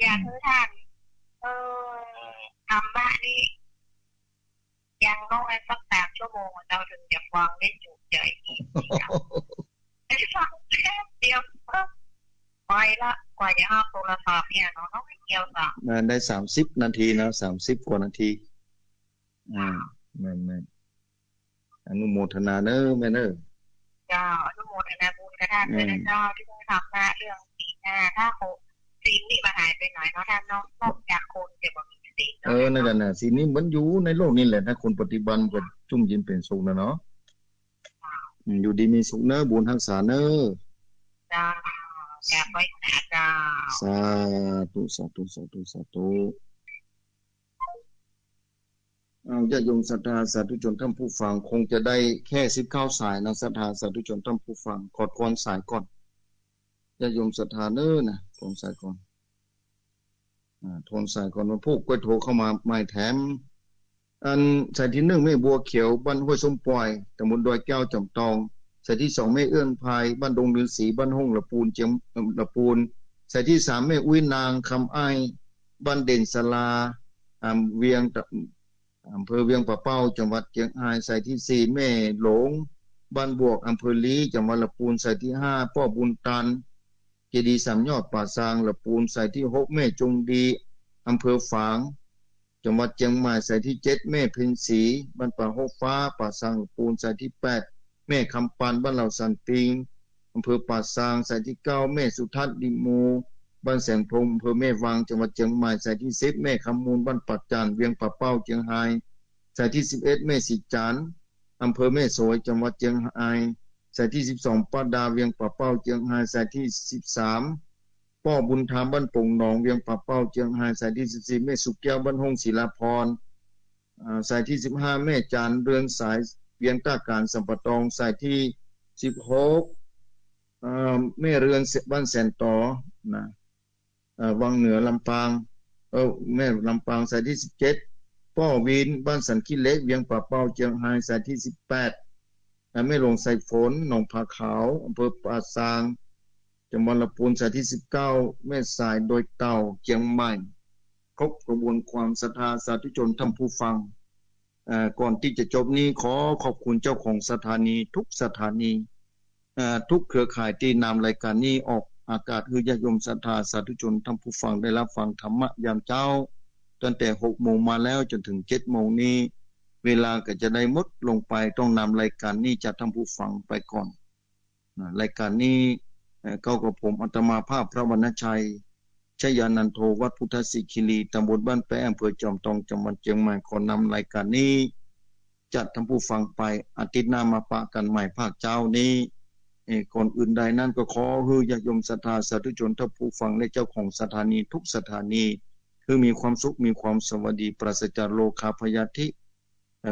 อยากคือท่านธรรมะนี่ยังน้อยสัก3 ชั่วโมงเราถึงจะฟังได้จุใจไอ้ฟังแค่เดียวไปละกว่าจะเอาโทรศัพท์เนี่ยเนาะต้องไม่เกี่ยวกับได้30 นาทีนะ30 กว่านาทีแม่อนุโมทนาเนอะแม่เนอะจ้าอนุโมทนาบุญกระท่านด้วยนะเจ้าที่ต้องทำหน้าเรื่องศีลถ้าศีลนี่มาหายไปหน่อยเนาะท่านนอกจากคนจะบอกมีศีลนั่นแหละศีลนี่มันอยู่ในโลกนี่แหละถ้าคนปฏิบัติก็จุ่มยินเป็นสุขนะเนาะอยู่ดีมีสุขเนอะบุญรักษาเนอะจ้าแก่ไปนะจ้าสาธุญาติโยมศรัทธาสาธุชนท่านผู้ฟังคงจะได้แค่19 สายนะศรัทธาสาธุชนท่านผู้ฟังกดก่อนสายก่อนญาติโยมศรัทธาเน้อนะโทนสายก่อนโทนสายก่อนว่าพวกกล้วยโทรเข้ามาไม่แถมอันสายที่1แม่บัวเขียวบ้านห้วยส้มปล่อยตำบลดอยแก้วจำตองสายที่2แม่เอื้อนพายบ้านดงฤาษีบ้านห้องละปูนเจียมละปูนสายที่3แม่อุ้ยนางคำอ้ายบ้านเด่นศาลาเวียงอำเภอเวียงป่าเป้าจังหวัดเชียงรายสายที่4แม่หลงบ้านบวกอำเภอลีจังหวัดละปูนสายที่5พ่อบุญตันเจดีย์3 ยอดป่าซางละปูนสายที่6แม่จงดีอำเภอฝางจังหวัดเชียงใหม่สายที่7แม่เพ็ญศรีบ้านป่าหกฟ้าป่าซางละปูนสายที่8แม่คำปันบ้านเหล่าสันติงอำเภอป่าซางสายที่9แม่สุทัศน์ดิโมบ้านแสงพรมอำเภอแม่วางจังหวัดเชียงใหม่สายที่10แม่คำมูลบ้านปัดจานเวียงป่าเป้าเชียงรายสายที่11แม่สิจานอำเภอแม่สวยจังหวัดเชียงรายสายที่12ป้าดาเวียงป่าเป้าเชียงรายสายที่13พ่อบุญธรรมบ้านโป่งหนองเวียงป่าเป้าเชียงรายสายที่14แม่สุกแก้วบ้านห้องศิลาพร สายที่15แม่จานเรืองสายเวียงต้าการสัมปะตองสายที่16แม่เรือนบ้านแสนต่อนะวังเหนือลำปางแม่ลำปางสายที่17ป้อวินบ้านสันขี้เล็กเวียงป่าเป้าเจียงไฮ้สายที่18แม่หลวงสายฝนหนองผาขาวอำเภอป่าซางจังหวัดลำพูนสายที่19แม่สายโดยเต่าเชียงใหม่ครบกระบวนความศรัทธาสาธุชนท่านผู้ฟังก่อนที่จะจบนี้ขอขอบคุณเจ้าของสถานีทุกสถานีทุกเครือข่ายที่นำรายการนี้ออกอากาศคือญาติโยมศรัทธาสาธุชนท่านผู้ฟังได้รับฟังธรรมะยามเช้าตั้งแต่ 6 โมงมาแล้วจนถึง 7 โมงนี้เวลาก็จะได้หมดลงไปต้องนำรายการนี้จากท่านผู้ฟังไปก่อนรายการนี้เข้ากับผมอาตมาภาพพระวรรณชัยชยานันโทวัดพุทธสิคิรีตำบลบ้านแป้อำเภอจอมทองจังหวัดเชียงใหม่ขอนำรายการนี้จัดท่านผู้ฟังไปอาทิตย์หน้ามาปะกันใหม่ภาคเจ้านี้ก่อนอื่นใดนั้นก็ขอให้ญาติโยมศรัทธาสาธุชนท่านผู้ฟังและเจ้าของสถานีทุกสถานีคือมีความสุขมีความสวัสดีปราศจากโลคาพยาธิ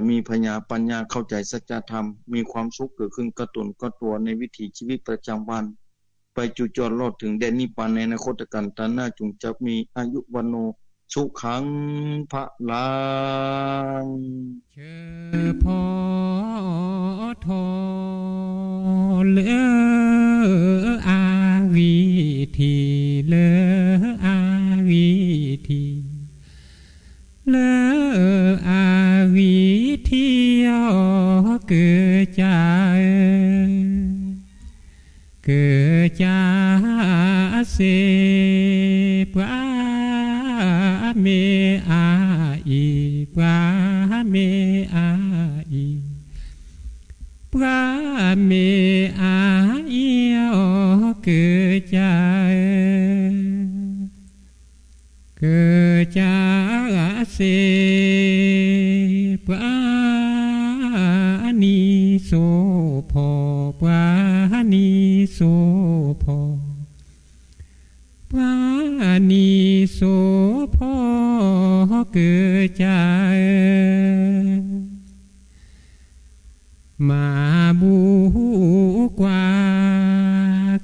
มีปัญญาเข้าใจสัจธรรมมีความสุขเกิดขึ้นกระตุนก็ตัวในวิถีชีวิตประจำวันไปจุจรรอดถึงแดนนิพพานในอนาคตการตาหน้าจงจะมีอายุวันโนสุขังพะลังเชอพอทอเลออาวีทีเลออาวีทีเลออาวีทีเกิดจากเกิดจากเสปะเมอาอีปะเมอาอีปะเมอาอีเกิดจากเสปะนิโสพอปะนิโสพอปะนิโสพอเกิดจากมาบูกว่า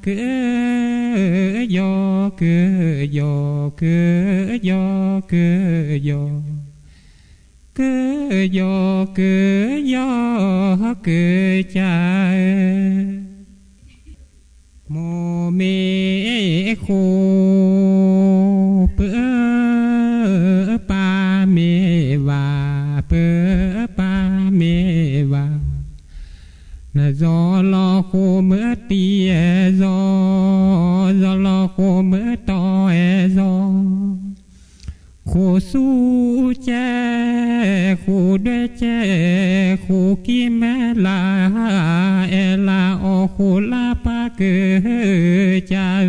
เกิดยอเกิดยอเกิดยอเกิดยอเกิดยอเกิดยอเกิดจากโมเมโคเปปาเมวาเปปาเมวานะจอลอโคเมื่อตีจอลอโคเมื่อตอจอโคสู้แจโคด้วยแจโคกิแมลาเอลาโอโคลาปาเกจา